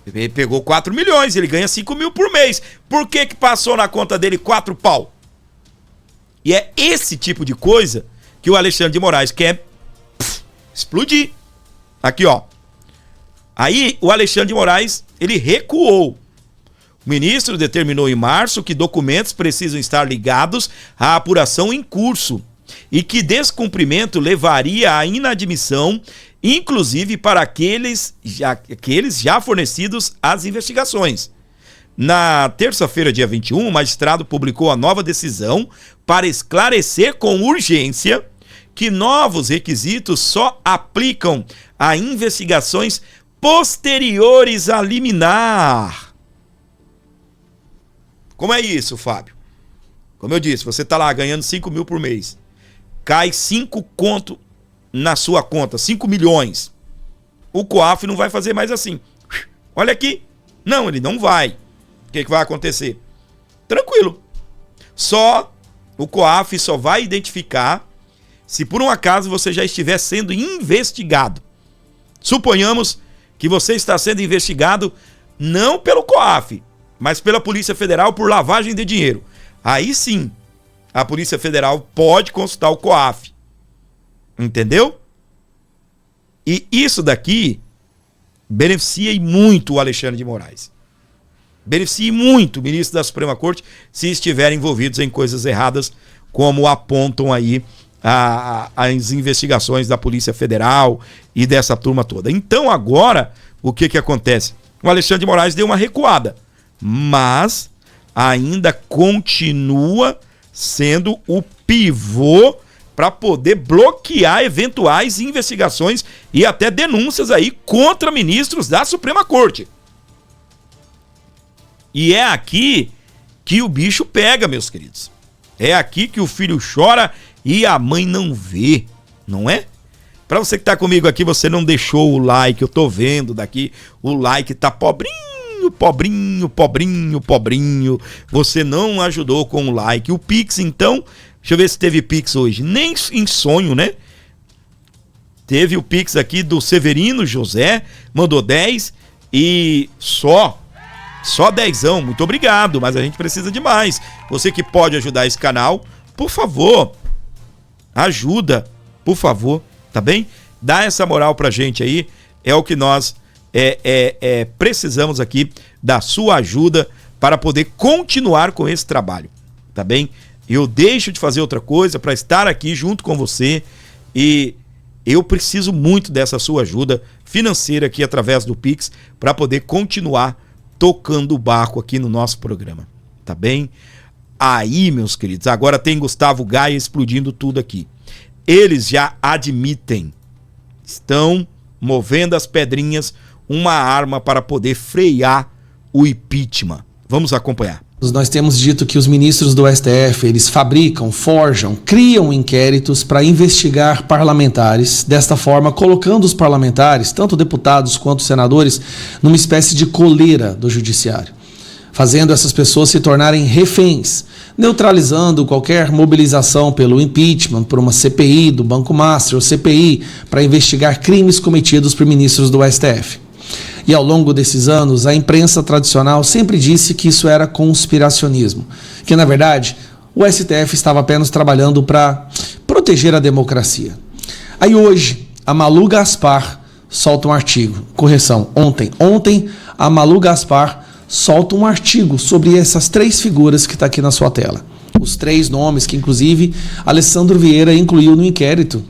Ele pegou 4 milhões, ele ganha 5 mil por mês. Por que passou na conta dele 4 pau? E é esse tipo de coisa que o Alexandre de Moraes quer explodir. Aqui, ó. Aí o Alexandre de Moraes, ele recuou. O ministro determinou em março que documentos precisam estar ligados à apuração em curso e que descumprimento levaria à inadmissão, inclusive para aqueles já fornecidos às investigações. Na terça-feira, dia 21, o magistrado publicou a nova decisão para esclarecer com urgência que novos requisitos só aplicam a investigações posteriores à liminar. Como é isso, Fábio? Como eu disse, você está lá ganhando 5 mil por mês. Cai 5 conto na sua conta, 5 milhões. O COAF não vai fazer mais assim. Olha aqui. Não, ele não vai. O que vai acontecer? Tranquilo. O COAF só vai identificar se por um acaso você já estiver sendo investigado. Suponhamos que você está sendo investigado não pelo COAF, mas pela Polícia Federal por lavagem de dinheiro. Aí sim, a Polícia Federal pode consultar o COAF. Entendeu? E isso daqui beneficia muito o Alexandre de Moraes. Beneficie muito o ministro da Suprema Corte se estiverem envolvidos em coisas erradas, como apontam aí as investigações da Polícia Federal e dessa turma toda. Então agora, o que acontece? O Alexandre de Moraes deu uma recuada, mas ainda continua sendo o pivô para poder bloquear eventuais investigações e até denúncias aí contra ministros da Suprema Corte. E é aqui que o bicho pega, meus queridos. É aqui que o filho chora e a mãe não vê, não é? Para você que tá comigo aqui, você não deixou o like, eu tô vendo daqui, o like tá pobrinho, pobrinho, pobrinho, pobrinho. Você não ajudou com o like. O Pix, então, deixa eu ver se teve Pix hoje. Nem em sonho, né? Teve o Pix aqui do Severino José, mandou 10 e só 10ão, muito obrigado, mas a gente precisa de mais. Você que pode ajudar esse canal, por favor, ajuda, por favor, tá bem? Dá essa moral pra gente aí, é o que nós precisamos aqui da sua ajuda para poder continuar com esse trabalho, tá bem? Eu deixo de fazer outra coisa para estar aqui junto com você e eu preciso muito dessa sua ajuda financeira aqui através do Pix para poder continuar tocando o barco aqui no nosso programa, tá bem? Aí, meus queridos, agora tem Gustavo Gaia explodindo tudo aqui. Eles já admitem, estão movendo as pedrinhas, uma arma para poder frear o impeachment. Vamos acompanhar. Nós temos dito que os ministros do STF, eles fabricam, forjam, criam inquéritos para investigar parlamentares, desta forma colocando os parlamentares, tanto deputados quanto senadores, numa espécie de coleira do judiciário, fazendo essas pessoas se tornarem reféns, neutralizando qualquer mobilização pelo impeachment, por uma CPI do Banco Master ou CPI para investigar crimes cometidos por ministros do STF. E ao longo desses anos, a imprensa tradicional sempre disse que isso era conspiracionismo, que na verdade o STF estava apenas trabalhando para proteger a democracia. Aí hoje, a Malu Gaspar solta um artigo, ontem a Malu Gaspar solta um artigo sobre essas 3 figuras que está aqui na sua tela. Os 3 nomes que inclusive Alessandro Vieira incluiu no inquérito,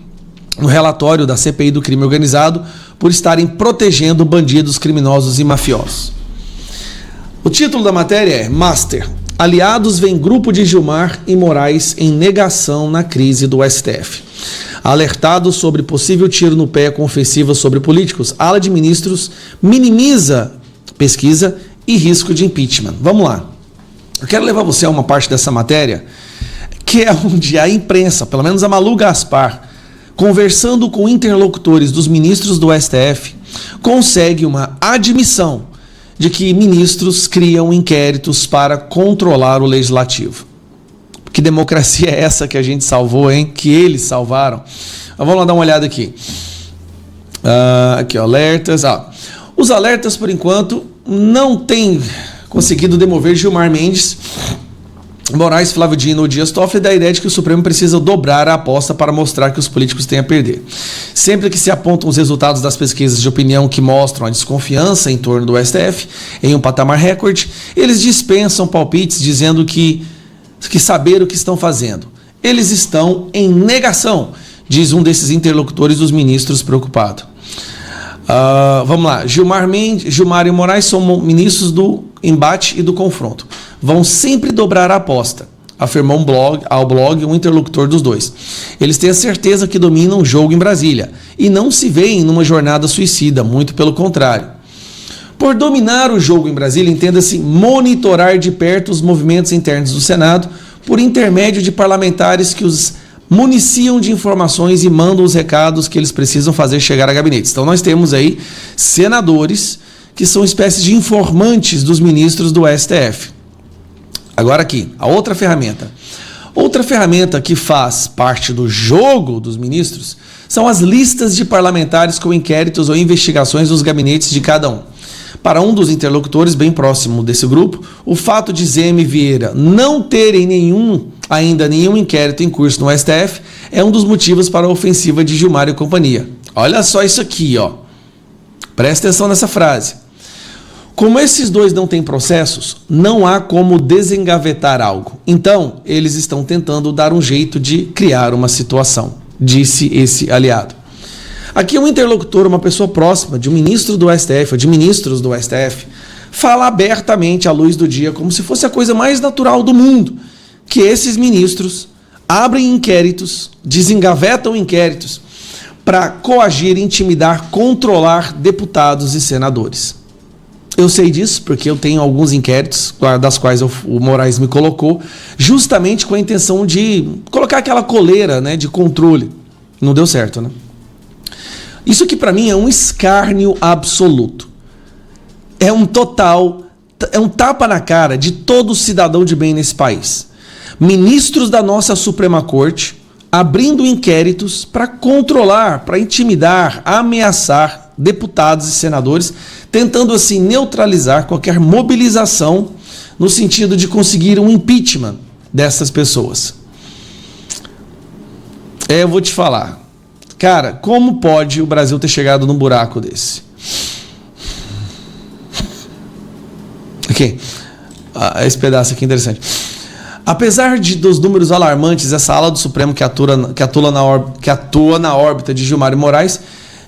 no relatório da CPI do crime organizado, por estarem protegendo bandidos, criminosos e mafiosos. O título da matéria é Master. Aliados veem grupo de Gilmar e Moraes em negação na crise do STF. Alertado sobre possível tiro no pé com ofensiva sobre políticos, a ala de ministros minimiza pesquisa e risco de impeachment. Vamos lá. Eu quero levar você a uma parte dessa matéria que é onde a imprensa, pelo menos a Malu Gaspar, conversando com interlocutores dos ministros do STF, consegue uma admissão de que ministros criam inquéritos para controlar o legislativo. Que democracia é essa que a gente salvou, hein? Que eles salvaram. Mas vamos lá dar uma olhada aqui. Aqui, alertas. Os alertas, por enquanto, não têm conseguido demover Gilmar Mendes, Moraes, Flávio Dino ou Dias Toffoli da ideia de que o Supremo precisa dobrar a aposta para mostrar que os políticos têm a perder. Sempre que se apontam os resultados das pesquisas de opinião que mostram a desconfiança em torno do STF em um patamar recorde, eles dispensam palpites dizendo que saber o que estão fazendo. Eles estão em negação, diz um desses interlocutores dos ministros preocupado. Vamos lá. Gilmar e Moraes são ministros do embate e do confronto. Vão sempre dobrar a aposta, afirmou ao blog um interlocutor dos dois. Eles têm a certeza que dominam o jogo em Brasília e não se veem numa jornada suicida, muito pelo contrário. Por dominar o jogo em Brasília, entenda-se monitorar de perto os movimentos internos do Senado por intermédio de parlamentares que os municiam de informações e mandam os recados que eles precisam fazer chegar a gabinetes. Então nós temos aí senadores que são espécies de informantes dos ministros do STF. Agora aqui, a outra ferramenta. Outra ferramenta que faz parte do jogo dos ministros são as listas de parlamentares com inquéritos ou investigações dos gabinetes de cada um. Para um dos interlocutores bem próximo desse grupo, o fato de Zema e Vieira não terem ainda nenhum inquérito em curso no STF é um dos motivos para a ofensiva de Gilmar e companhia. Olha só isso aqui, ó. Presta atenção nessa frase. Como esses dois não têm processos, não há como desengavetar algo. Então, eles estão tentando dar um jeito de criar uma situação, disse esse aliado. Aqui um interlocutor, uma pessoa próxima de um ministro do STF, ou de ministros do STF, fala abertamente à luz do dia, como se fosse a coisa mais natural do mundo, que esses ministros abrem inquéritos, desengavetam inquéritos, para coagir, intimidar, controlar deputados e senadores. Eu sei disso porque eu tenho alguns inquéritos, das quais o Moraes me colocou, justamente com a intenção de colocar aquela coleira, né, de controle. Não deu certo, né? Isso aqui para mim é um escárnio absoluto. É um tapa na cara de todo cidadão de bem nesse país. Ministros da nossa Suprema Corte abrindo inquéritos para controlar, para intimidar, ameaçar deputados e senadores, tentando assim neutralizar qualquer mobilização no sentido de conseguir um impeachment dessas pessoas. Eu vou te falar, cara, como pode o Brasil ter chegado num buraco desse? Ok, esse pedaço aqui é interessante. Apesar dos números alarmantes, essa ala do Supremo que atua na órbita de Gilmar e Moraes,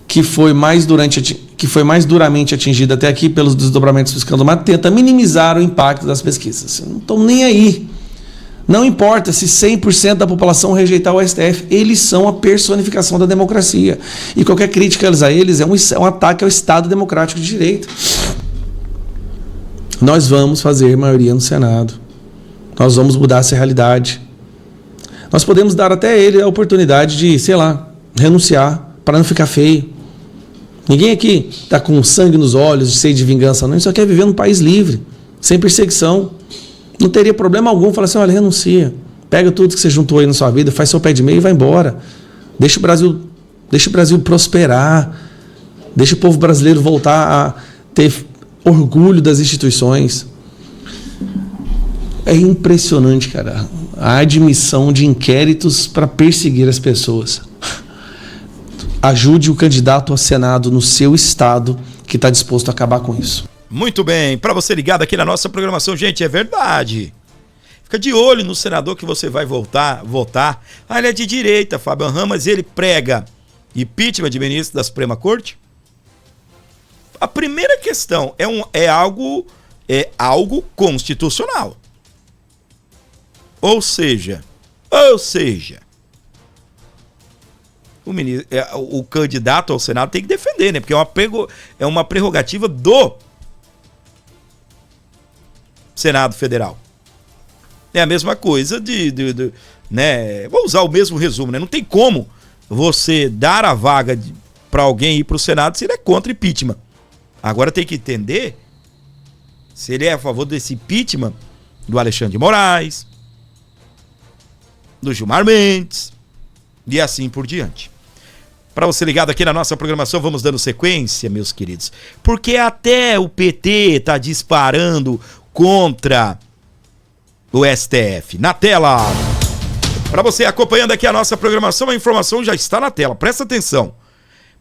que foi mais duramente atingida até aqui pelos desdobramentos do escândalo, mas tenta minimizar o impacto das pesquisas. Não estão nem aí. Não importa se 100% da população rejeitar o STF, eles são a personificação da democracia. E qualquer crítica a eles é um ataque ao Estado democrático de direito. Nós vamos fazer maioria no Senado. Nós vamos mudar essa realidade. Nós podemos dar até ele a oportunidade de, sei lá, renunciar para não ficar feio. Ninguém aqui está com sangue nos olhos, de sede de vingança, não. A gente só quer viver num país livre, sem perseguição. Não teria problema algum falar assim, olha, renuncia. Pega tudo que você juntou aí na sua vida, faz seu pé de meia e vai embora. Deixa o Brasil prosperar. Deixa o povo brasileiro voltar a ter orgulho das instituições. É impressionante, cara, a admissão de inquéritos para perseguir as pessoas. Ajude o candidato ao Senado no seu estado que está disposto a acabar com isso. Muito bem, para você ligado aqui na nossa programação, gente, é verdade. Fica de olho no senador que você vai votar. Ele é de direita, Fábio Ramos, ele prega impeachment de ministro da Suprema Corte. A primeira questão é algo constitucional. Ou seja, o candidato ao Senado tem que defender, né? Porque é uma prerrogativa do Senado Federal. É a mesma coisa né? Vou usar o mesmo resumo, né? Não tem como você dar a vaga para alguém ir para o Senado se ele é contra impeachment. Agora tem que entender se ele é a favor desse impeachment do Alexandre de Moraes, do Gilmar Mendes e assim por diante. Para você ligado aqui na nossa programação, vamos dando sequência, meus queridos, porque até o PT está disparando contra o STF. Na tela, para você acompanhando aqui a nossa programação, a informação já está na tela, presta atenção.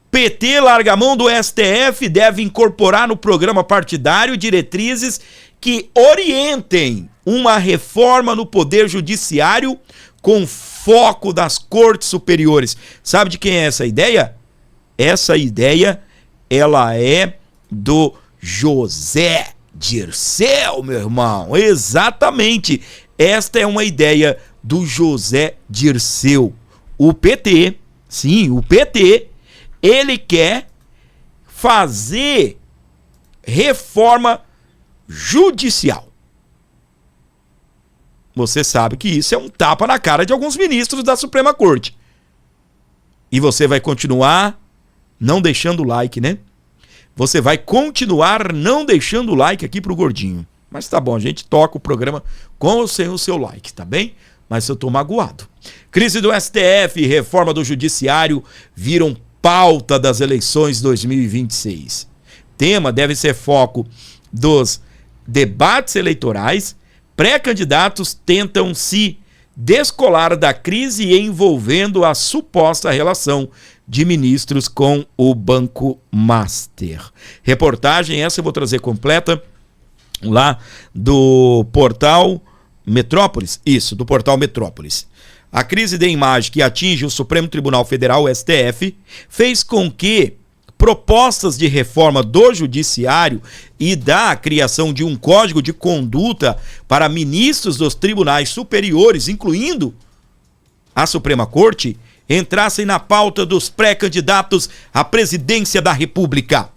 PT larga a mão do STF, deve incorporar no programa partidário diretrizes que orientem uma reforma no Poder Judiciário com foco das cortes superiores. Sabe de quem é essa ideia? Essa ideia, ela é do José Dirceu, meu irmão. Exatamente. Esta é uma ideia do José Dirceu. O PT, sim, o PT, ele quer fazer reforma judicial. Você sabe que isso é um tapa na cara de alguns ministros da Suprema Corte. E você vai continuar não deixando o like, né? Você vai continuar não deixando o like aqui pro Gordinho. Mas tá bom, a gente toca o programa com ou sem o seu like, tá bem? Mas eu tô magoado. Crise do STF e reforma do Judiciário viram pauta das eleições 2026. Tema deve ser foco dos debates eleitorais. Pré-candidatos tentam se descolar da crise envolvendo a suposta relação de ministros com o Banco Master. Reportagem essa eu vou trazer completa lá do portal Metrópolis. Isso, do portal Metrópolis. A crise de imagem que atinge o Supremo Tribunal Federal, o STF, fez com que propostas de reforma do Judiciário e da criação de um código de conduta para ministros dos tribunais superiores, incluindo a Suprema Corte, entrassem na pauta dos pré-candidatos à presidência da República.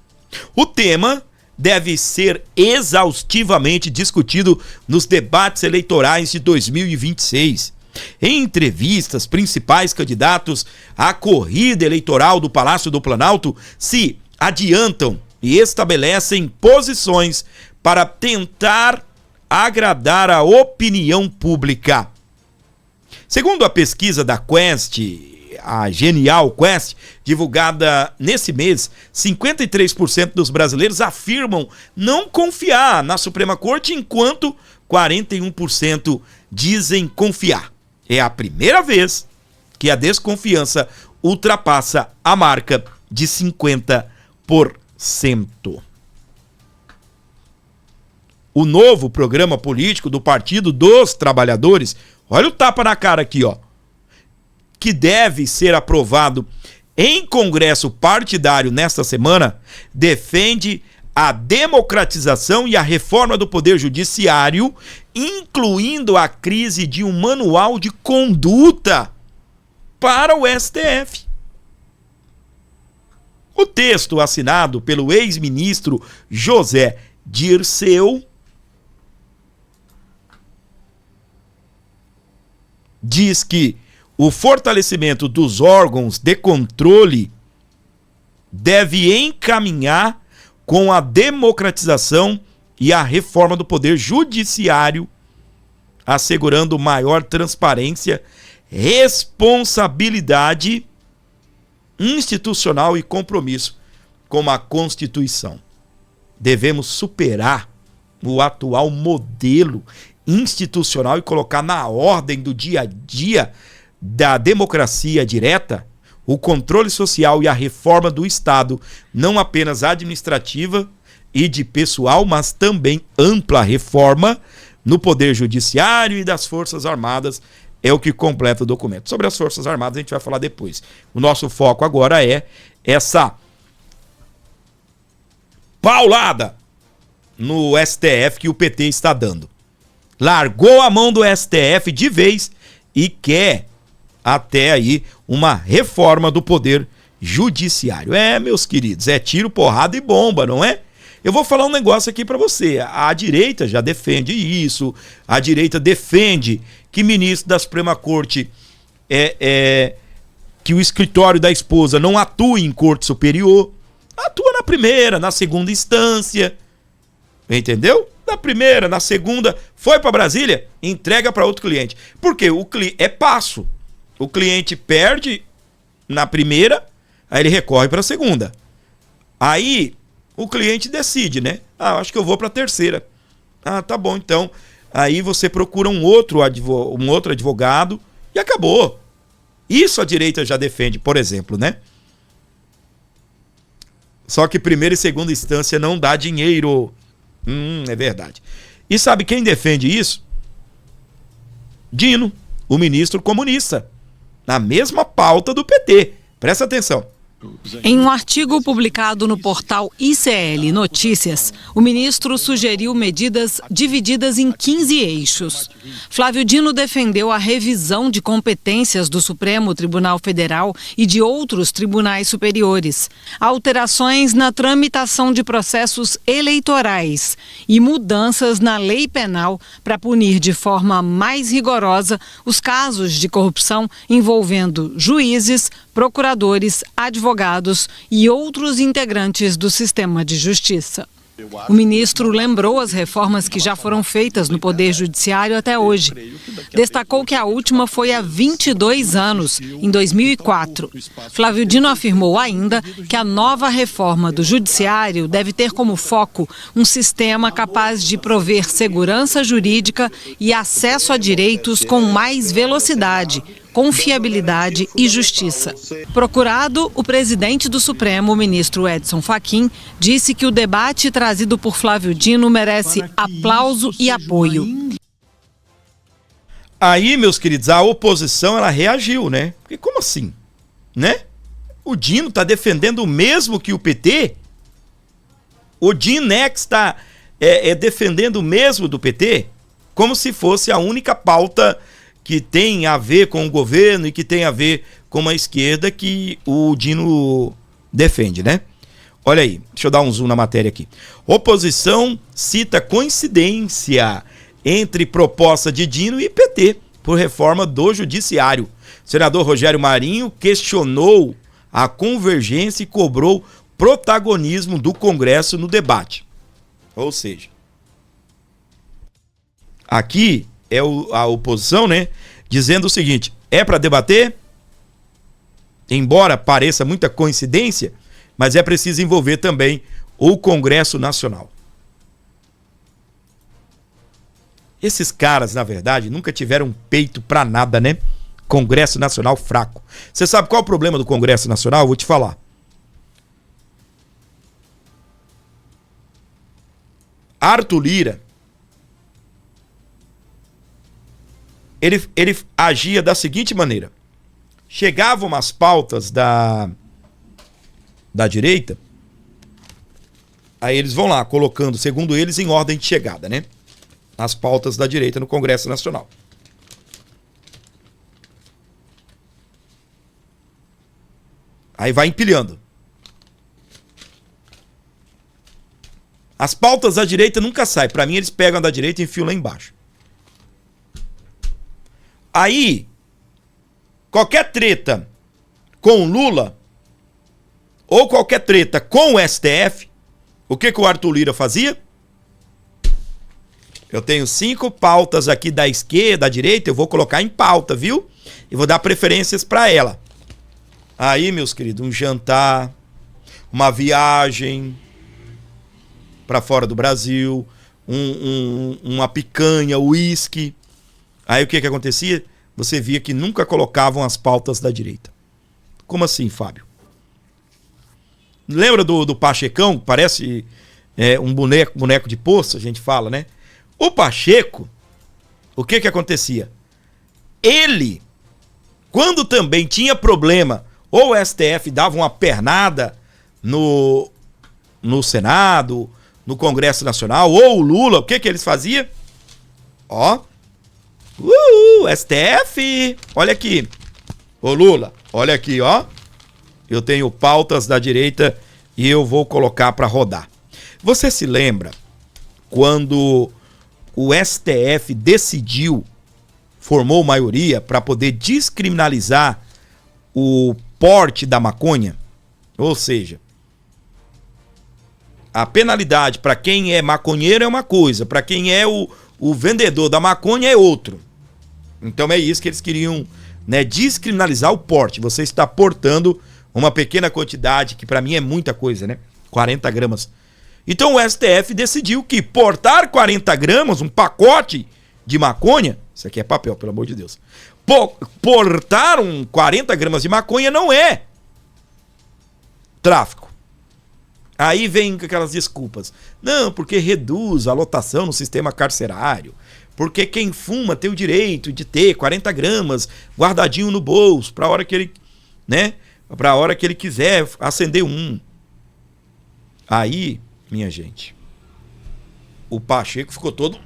O tema deve ser exaustivamente discutido nos debates eleitorais de 2026. Em entrevistas, principais candidatos à corrida eleitoral do Palácio do Planalto se adiantam e estabelecem posições para tentar agradar a opinião pública. Segundo a pesquisa da Quest, a Genial Quest, divulgada nesse mês, 53% dos brasileiros afirmam não confiar na Suprema Corte, enquanto 41% dizem confiar. É a primeira vez que a desconfiança ultrapassa a marca de 50%. O novo programa político do Partido dos Trabalhadores, olha o tapa na cara aqui, ó, que deve ser aprovado em Congresso partidário nesta semana, defende a democratização e a reforma do Poder Judiciário, incluindo a crise de um manual de conduta para o STF. O texto assinado pelo ex-ministro José Dirceu diz que o fortalecimento dos órgãos de controle deve encaminhar com a democratização e a reforma do Poder Judiciário, assegurando maior transparência, responsabilidade institucional e compromisso com a Constituição. Devemos superar o atual modelo institucional e colocar na ordem do dia a dia da democracia direta o controle social e a reforma do Estado, não apenas administrativa e de pessoal, mas também ampla reforma no Poder Judiciário e das Forças Armadas, é o que completa o documento. Sobre as Forças Armadas a gente vai falar depois. O nosso foco agora é essa paulada no STF que o PT está dando. Largou a mão do STF de vez e quer até aí uma reforma do Poder Judiciário. É, meus queridos, é tiro, porrada e bomba, não é? Eu vou falar um negócio aqui para você. A direita já defende isso, a direita defende que ministro da Suprema Corte que o escritório da esposa não atue em corte superior, atua na primeira, na segunda instância, entendeu? Na primeira, na segunda, foi para Brasília, entrega para outro cliente. Porque é passo. O cliente perde na primeira, aí ele recorre para a segunda. Aí o cliente decide, né? Acho que eu vou para a terceira. Tá bom, então. Aí você procura um outro advogado e acabou. Isso a direita já defende, por exemplo, né? Só que primeira e segunda instância não dá dinheiro. É verdade. E sabe quem defende isso? Dino, o ministro comunista. Na mesma pauta do PT. Presta atenção. Em um artigo publicado no portal ICL Notícias, o ministro sugeriu medidas divididas em 15 eixos. Flávio Dino defendeu a revisão de competências do Supremo Tribunal Federal e de outros tribunais superiores, alterações na tramitação de processos eleitorais e mudanças na lei penal para punir de forma mais rigorosa os casos de corrupção envolvendo juízes, procuradores, advogados e outros integrantes do sistema de justiça. O ministro lembrou as reformas que já foram feitas no Poder Judiciário até hoje. Destacou que a última foi há 22 anos, em 2004. Flávio Dino afirmou ainda que a nova reforma do Judiciário deve ter como foco um sistema capaz de prover segurança jurídica e acesso a direitos com mais velocidade, confiabilidade e justiça. Procurado, o presidente do Supremo, o ministro Edson Fachin, disse que o debate trazido por Flávio Dino merece aplauso e apoio. Aí, meus queridos, a oposição ela reagiu, né? Porque como assim? Né? O Dino está defendendo o mesmo que o PT? O Dinex está defendendo o mesmo do PT? Como se fosse a única pauta que tem a ver com o governo e que tem a ver com a esquerda que o Dino defende, né? Olha aí, deixa eu dar um zoom na matéria aqui. Oposição cita coincidência entre proposta de Dino e PT por reforma do judiciário. O senador Rogério Marinho questionou a convergência e cobrou protagonismo do Congresso no debate. Ou seja, aqui é a oposição, né, dizendo o seguinte: é para debater, embora pareça muita coincidência, mas é preciso envolver também o Congresso Nacional. Esses caras, na verdade, nunca tiveram peito para nada, né? Congresso Nacional fraco. Você sabe qual é o problema do Congresso Nacional? Eu vou te falar. Arthur Lira, ele agia da seguinte maneira: chegavam umas pautas da direita, aí eles vão lá colocando, segundo eles, em ordem de chegada, né? As pautas da direita no Congresso Nacional. Aí vai empilhando. As pautas da direita nunca saem. Para mim, eles pegam a da direita e enfiam lá embaixo. Aí, qualquer treta com o Lula, ou qualquer treta com o STF, o que o Arthur Lira fazia? Eu tenho 5 pautas aqui da esquerda, da direita, eu vou colocar em pauta, viu? E vou dar preferências para ela. Aí, meus queridos, um jantar, uma viagem para fora do Brasil, uma picanha, uísque. Aí o que acontecia? Você via que nunca colocavam as pautas da direita. Como assim, Fábio? Lembra do Pachecão? Parece um boneco de poço, a gente fala, né? O Pacheco, o que acontecia? Ele, quando também tinha problema, ou o STF dava uma pernada no Senado, no Congresso Nacional, ou o Lula, o que eles faziam? Ó, STF, olha aqui. Ô Lula, olha aqui, ó. Eu tenho pautas da direita e eu vou colocar para rodar. Você se lembra quando o STF decidiu, formou maioria para poder descriminalizar o porte da maconha? Ou seja, A penalidade para quem é maconheiro é uma coisa, para quem é o vendedor da maconha é outro. Então é isso que eles queriam, né, descriminalizar o porte. Você está portando uma pequena quantidade, que para mim é muita coisa, né? 40 gramas. Então o STF decidiu que portar 40 gramas, um pacote de maconha, isso aqui é papel, pelo amor de Deus, portar 40 gramas de maconha não é tráfico. Aí vem com aquelas desculpas. Não, porque reduz a lotação no sistema carcerário. Porque quem fuma tem o direito de ter 40 gramas guardadinho no bolso para a hora que ele, né? Para a hora que ele quiser acender um. Aí, minha gente, o Pacheco ficou todo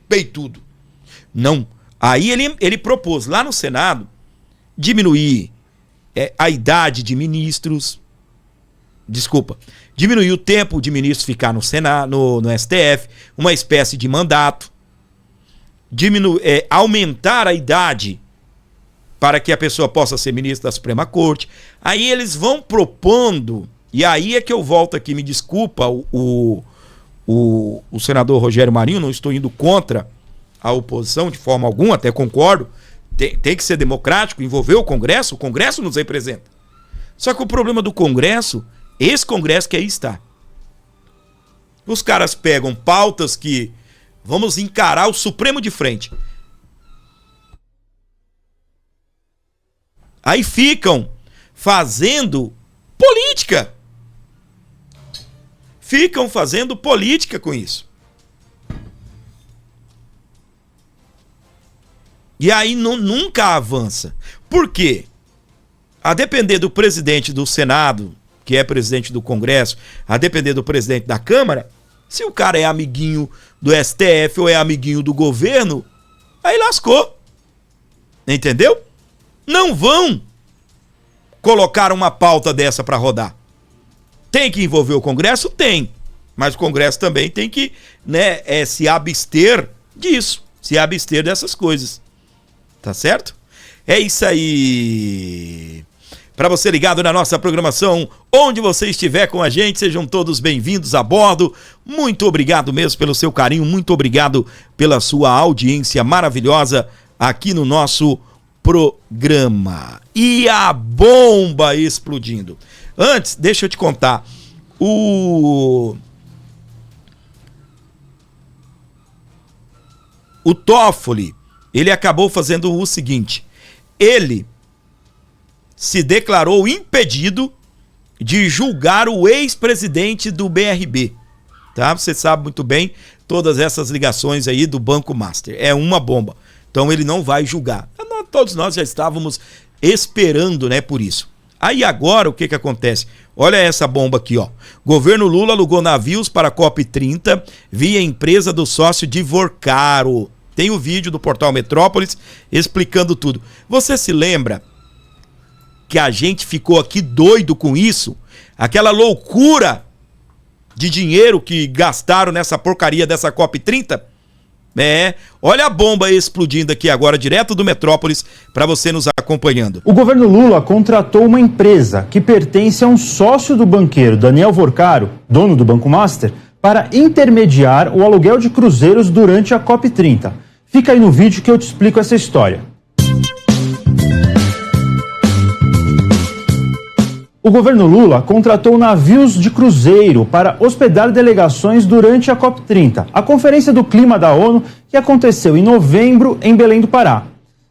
peitudo. Não. Aí ele propôs lá no Senado diminuir a idade de ministros. Diminuir o tempo de ministros ficar no Senado, no STF, uma espécie de mandato. Aumentar a idade para que a pessoa possa ser ministro da Suprema Corte. Aí eles vão propondo, e aí é que eu volto aqui, me desculpa, o senador Rogério Marinho, não estou indo contra a oposição de forma alguma, até concordo, tem que ser democrático, envolver o Congresso nos representa. Só que o problema do Congresso, esse Congresso que aí está. Os caras pegam pautas que vamos encarar o Supremo de frente. Aí ficam fazendo política. Ficam fazendo política com isso. E aí nunca avança. Por quê? A depender do presidente do Senado, que é presidente do Congresso, a depender do presidente da Câmara, se o cara é amiguinho do STF ou é amiguinho do governo, aí lascou. Entendeu? Não vão colocar uma pauta dessa para rodar. Tem que envolver o Congresso? Tem. Mas o Congresso também tem que, né, se abster disso. Se abster dessas coisas. Tá certo? É isso aí. Para você ligado na nossa programação, onde você estiver com a gente, sejam todos bem-vindos a bordo. Muito obrigado mesmo pelo seu carinho, muito obrigado pela sua audiência maravilhosa aqui no nosso programa. E a bomba explodindo. Antes, deixa eu te contar, o Toffoli, ele acabou fazendo o seguinte, ele se declarou impedido de julgar o ex-presidente do BRB, tá? Você sabe muito bem todas essas ligações aí do Banco Master, é uma bomba, então ele não vai julgar. Todos nós já estávamos esperando, né, por isso. Aí agora o que acontece? Olha essa bomba aqui, ó. Governo Lula alugou navios para a COP30 via empresa do sócio de Vorcaro. Tem o vídeo do portal Metrópolis explicando tudo. Você se lembra que a gente ficou aqui doido com isso? Aquela loucura de dinheiro que gastaram nessa porcaria dessa COP30? Olha a bomba explodindo aqui agora, direto do Metrópolis, para você nos acompanhando. O governo Lula contratou uma empresa que pertence a um sócio do banqueiro Daniel Vorcaro, dono do Banco Master, para intermediar o aluguel de cruzeiros durante a COP30. Fica aí no vídeo que eu te explico essa história. O governo Lula contratou navios de cruzeiro para hospedar delegações durante a COP30, a Conferência do Clima da ONU, que aconteceu em novembro em Belém do Pará.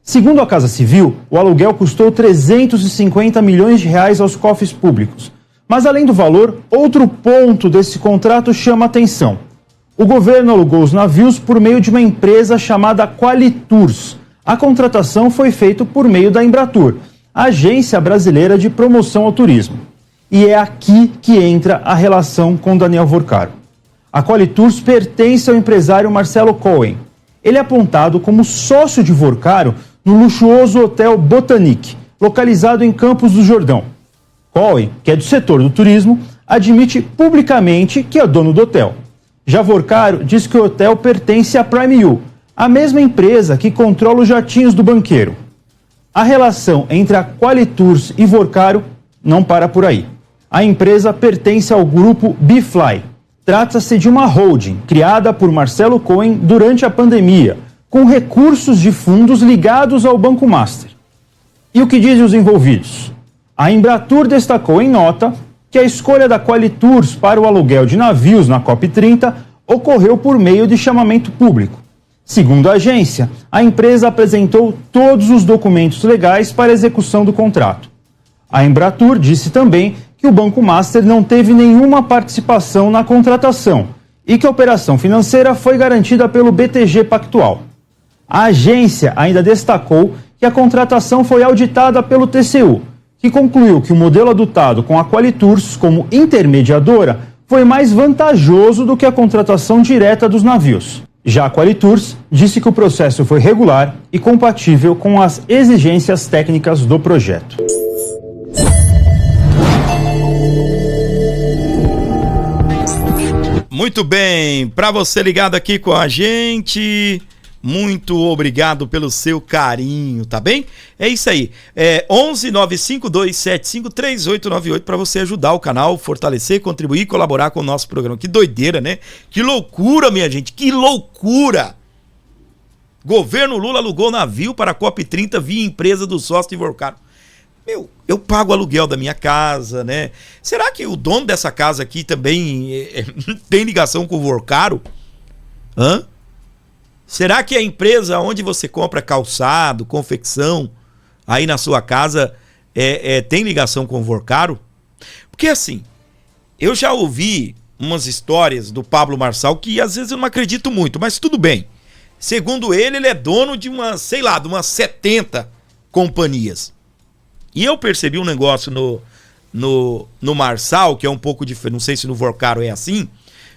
Segundo a Casa Civil, o aluguel custou 350 milhões de reais aos cofres públicos. Mas além do valor, outro ponto desse contrato chama atenção. O governo alugou os navios por meio de uma empresa chamada Qualitours. A contratação foi feita por meio da Embratur, Agência Brasileira de Promoção ao Turismo. E é aqui que entra a relação com Daniel Vorcaro. A Qualitours pertence ao empresário Marcelo Cohen. Ele é apontado como sócio de Vorcaro no luxuoso Hotel Botanique, localizado em Campos do Jordão. Cohen, que é do setor do turismo, admite publicamente que é dono do hotel. Já Vorcaro diz que o hotel pertence à Prime U, a mesma empresa que controla os jatinhos do banqueiro. A relação entre a Qualitours e Vorcaro não para por aí. A empresa pertence ao grupo Bfly, Trata-se de uma holding criada por Marcelo Cohen durante a pandemia, com recursos de fundos ligados ao Banco Master. E o que dizem os envolvidos? A Embratur destacou em nota que a escolha da Qualitours para o aluguel de navios na COP30 ocorreu por meio de chamamento público. Segundo a agência, a empresa apresentou todos os documentos legais para execução do contrato. A Embratur disse também que o Banco Master não teve nenhuma participação na contratação e que a operação financeira foi garantida pelo BTG Pactual. A agência ainda destacou que a contratação foi auditada pelo TCU, que concluiu que o modelo adotado com a Qualitours como intermediadora foi mais vantajoso do que a contratação direta dos navios. Já a Qualitours disse que o processo foi regular e compatível com as exigências técnicas do projeto. Muito bem, para você ligado aqui com a gente, muito obrigado pelo seu carinho, tá bem? É isso aí, 11-95275-3898 para você ajudar o canal, fortalecer, contribuir, colaborar com o nosso programa. Que doideira, né? Que loucura, minha gente, que loucura! Governo Lula alugou navio para a COP30 via empresa do sócio de Vorcaro. Meu, eu pago o aluguel da minha casa, né? Será que o dono dessa casa aqui também tem ligação com o Vorcaro? Hã? Será que a empresa onde você compra calçado, confecção, aí na sua casa, tem ligação com o Vorcaro? Porque assim, eu já ouvi umas histórias do Pablo Marçal que às vezes eu não acredito muito, mas tudo bem. Segundo ele, ele é dono de umas 70 companhias. E eu percebi um negócio no Marçal, que é um pouco diferente, não sei se no Vorcaro é assim,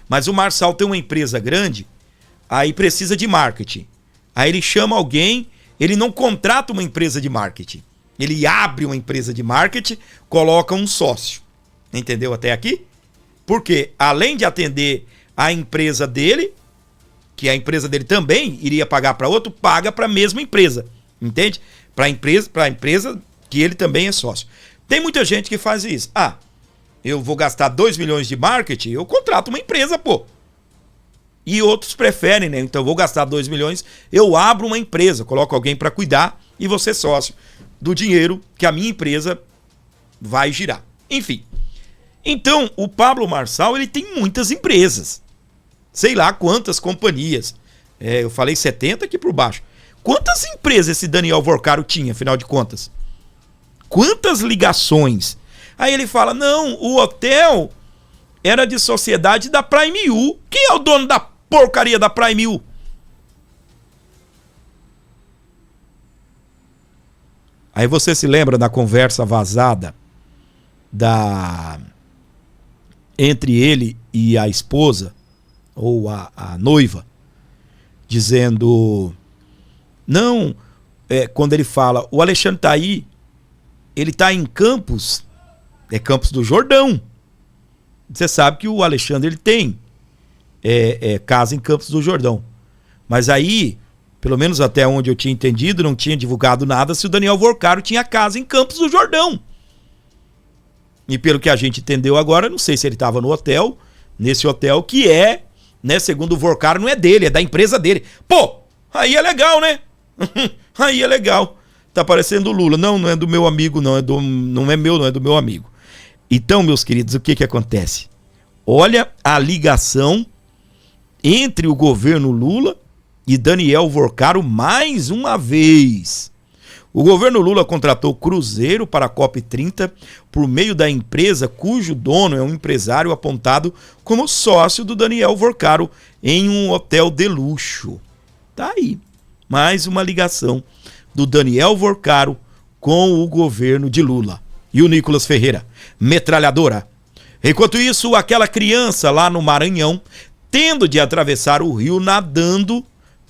mas o Marçal tem uma empresa grande, aí precisa de marketing. Aí ele chama alguém, ele não contrata uma empresa de marketing. Ele abre uma empresa de marketing, coloca um sócio. Entendeu até aqui? Porque além de atender a empresa dele, que a empresa dele também iria pagar para outro, paga para a mesma empresa. Entende? Para a empresa que ele também é sócio. Tem muita gente que faz isso. Eu vou gastar 2 milhões de marketing, eu contrato uma empresa, pô. E outros preferem, né? Então eu vou gastar 2 milhões, eu abro uma empresa, coloco alguém para cuidar e você sócio do dinheiro que a minha empresa vai girar. Enfim. Então, o Pablo Marçal, ele tem muitas empresas. Sei lá quantas companhias. Eu falei 70 aqui por baixo. Quantas empresas esse Daniel Vorcaro tinha, afinal de contas? Quantas ligações? Aí ele fala, não, o hotel era de sociedade da Prime U. Quem é o dono da porcaria da Prime U? Aí você se lembra da conversa vazada entre ele e a esposa, ou a noiva, dizendo, não, quando ele fala, o Alexandre tá aí, ele tá em Campos, Campos do Jordão. Você sabe que o Alexandre ele tem casa em Campos do Jordão. Mas aí, pelo menos até onde eu tinha entendido, não tinha divulgado nada se o Daniel Vorcaro tinha casa em Campos do Jordão. E pelo que a gente entendeu agora, não sei se ele estava no hotel, nesse hotel que né, segundo o Vorcaro, não é dele, é da empresa dele. Pô, aí é legal, né? Aí é legal. Tá parecendo o Lula. Não é do meu amigo, não é do meu amigo. Então, meus queridos, o que acontece? Olha a ligação entre o governo Lula e Daniel Vorcaro mais uma vez. O governo Lula contratou cruzeiro para a COP30 por meio da empresa cujo dono é um empresário apontado como sócio do Daniel Vorcaro em um hotel de luxo. Tá aí, mais uma ligação do Daniel Vorcaro com o governo de Lula. E o Nicolas Ferreira, metralhadora. Enquanto isso, aquela criança lá no Maranhão, tendo de atravessar o rio nadando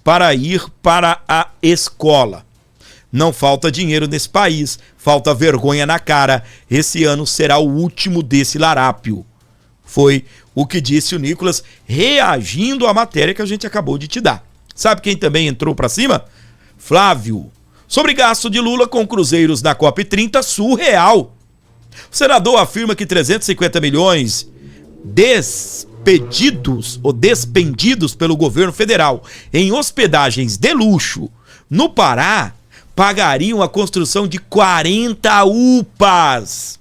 para ir para a escola. Não falta dinheiro nesse país, falta vergonha na cara. Esse ano será o último desse larápio. Foi o que disse o Nicolas, reagindo à matéria que a gente acabou de te dar. Sabe quem também entrou para cima? Flávio. Sobre gasto de Lula com cruzeiros na COP30, surreal. O senador afirma que 350 milhões pedidos ou despendidos pelo governo federal em hospedagens de luxo no Pará pagariam a construção de 40 UPAs.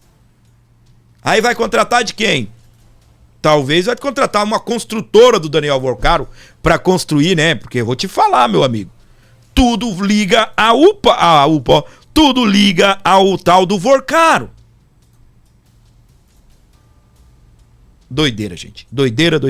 Aí vai contratar de quem? Talvez vai contratar uma construtora do Daniel Vorcaro para construir, né? Porque eu vou te falar, meu amigo, tudo liga a UPA, tudo liga ao tal do Vorcaro. Doideira, gente. Doideira.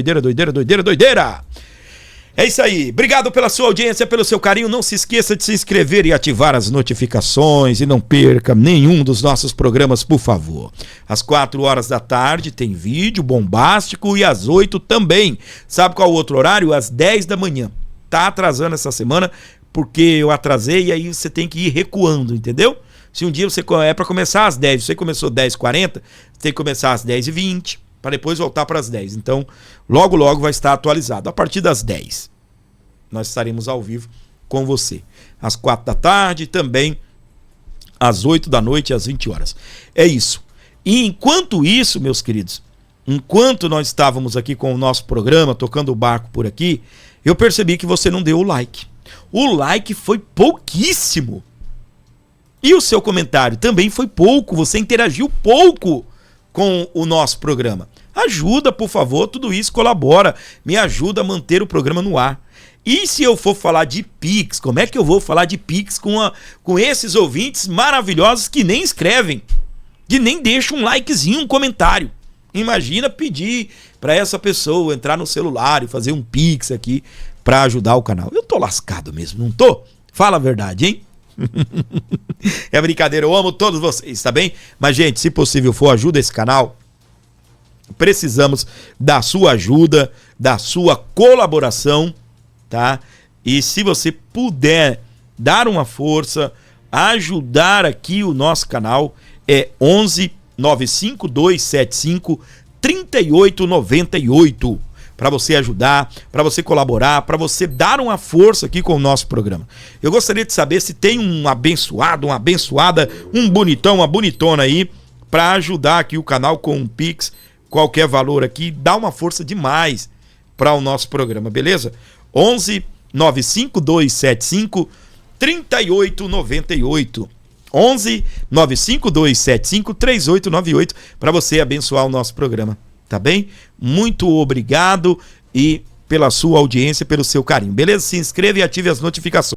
É isso aí. Obrigado pela sua audiência, pelo seu carinho. Não se esqueça de se inscrever e ativar as notificações. E não perca nenhum dos nossos programas, por favor. Às 4 horas da tarde tem vídeo bombástico e às 8 também. Sabe qual é o outro horário? Às 10 da manhã. Tá atrasando essa semana porque eu atrasei e aí você tem que ir recuando, entendeu? Se um dia você é para começar às 10, você começou 10h40, você tem que começar às 10h20. Para depois voltar para as 10. Então, logo vai estar atualizado. A partir das 10, nós estaremos ao vivo com você. Às 4 da tarde, também às 8 da noite, às 20 horas. É isso. E enquanto isso, meus queridos, enquanto nós estávamos aqui com o nosso programa, tocando o barco por aqui, eu percebi que você não deu o like. O like foi pouquíssimo. E o seu comentário também foi pouco. Você interagiu pouco com o nosso programa. Ajuda, por favor, tudo isso colabora, me ajuda a manter o programa no ar. E se eu for falar de Pix, como é que eu vou falar de Pix com esses ouvintes maravilhosos que nem escrevem, que nem deixam um likezinho, um comentário? Imagina pedir para essa pessoa entrar no celular e fazer um Pix aqui para ajudar o canal. Eu tô lascado mesmo, não tô? Fala a verdade, hein? É brincadeira, eu amo todos vocês, tá bem? Mas, gente, se possível for, ajuda esse canal. Precisamos da sua ajuda, da sua colaboração, tá? E se você puder dar uma força, ajudar aqui o nosso canal, é 11 95275 3898. Para você ajudar, para você colaborar, para você dar uma força aqui com o nosso programa. Eu gostaria de saber se tem um abençoado, uma abençoada, um bonitão, uma bonitona aí, para ajudar aqui o canal com um Pix, qualquer valor aqui, dá uma força demais para o nosso programa, beleza? 11 95275 3898. 11 95275 3898 para você abençoar o nosso programa. Tá bem? Muito obrigado e pela sua audiência, pelo seu carinho. Beleza? Se inscreva e ative as notificações.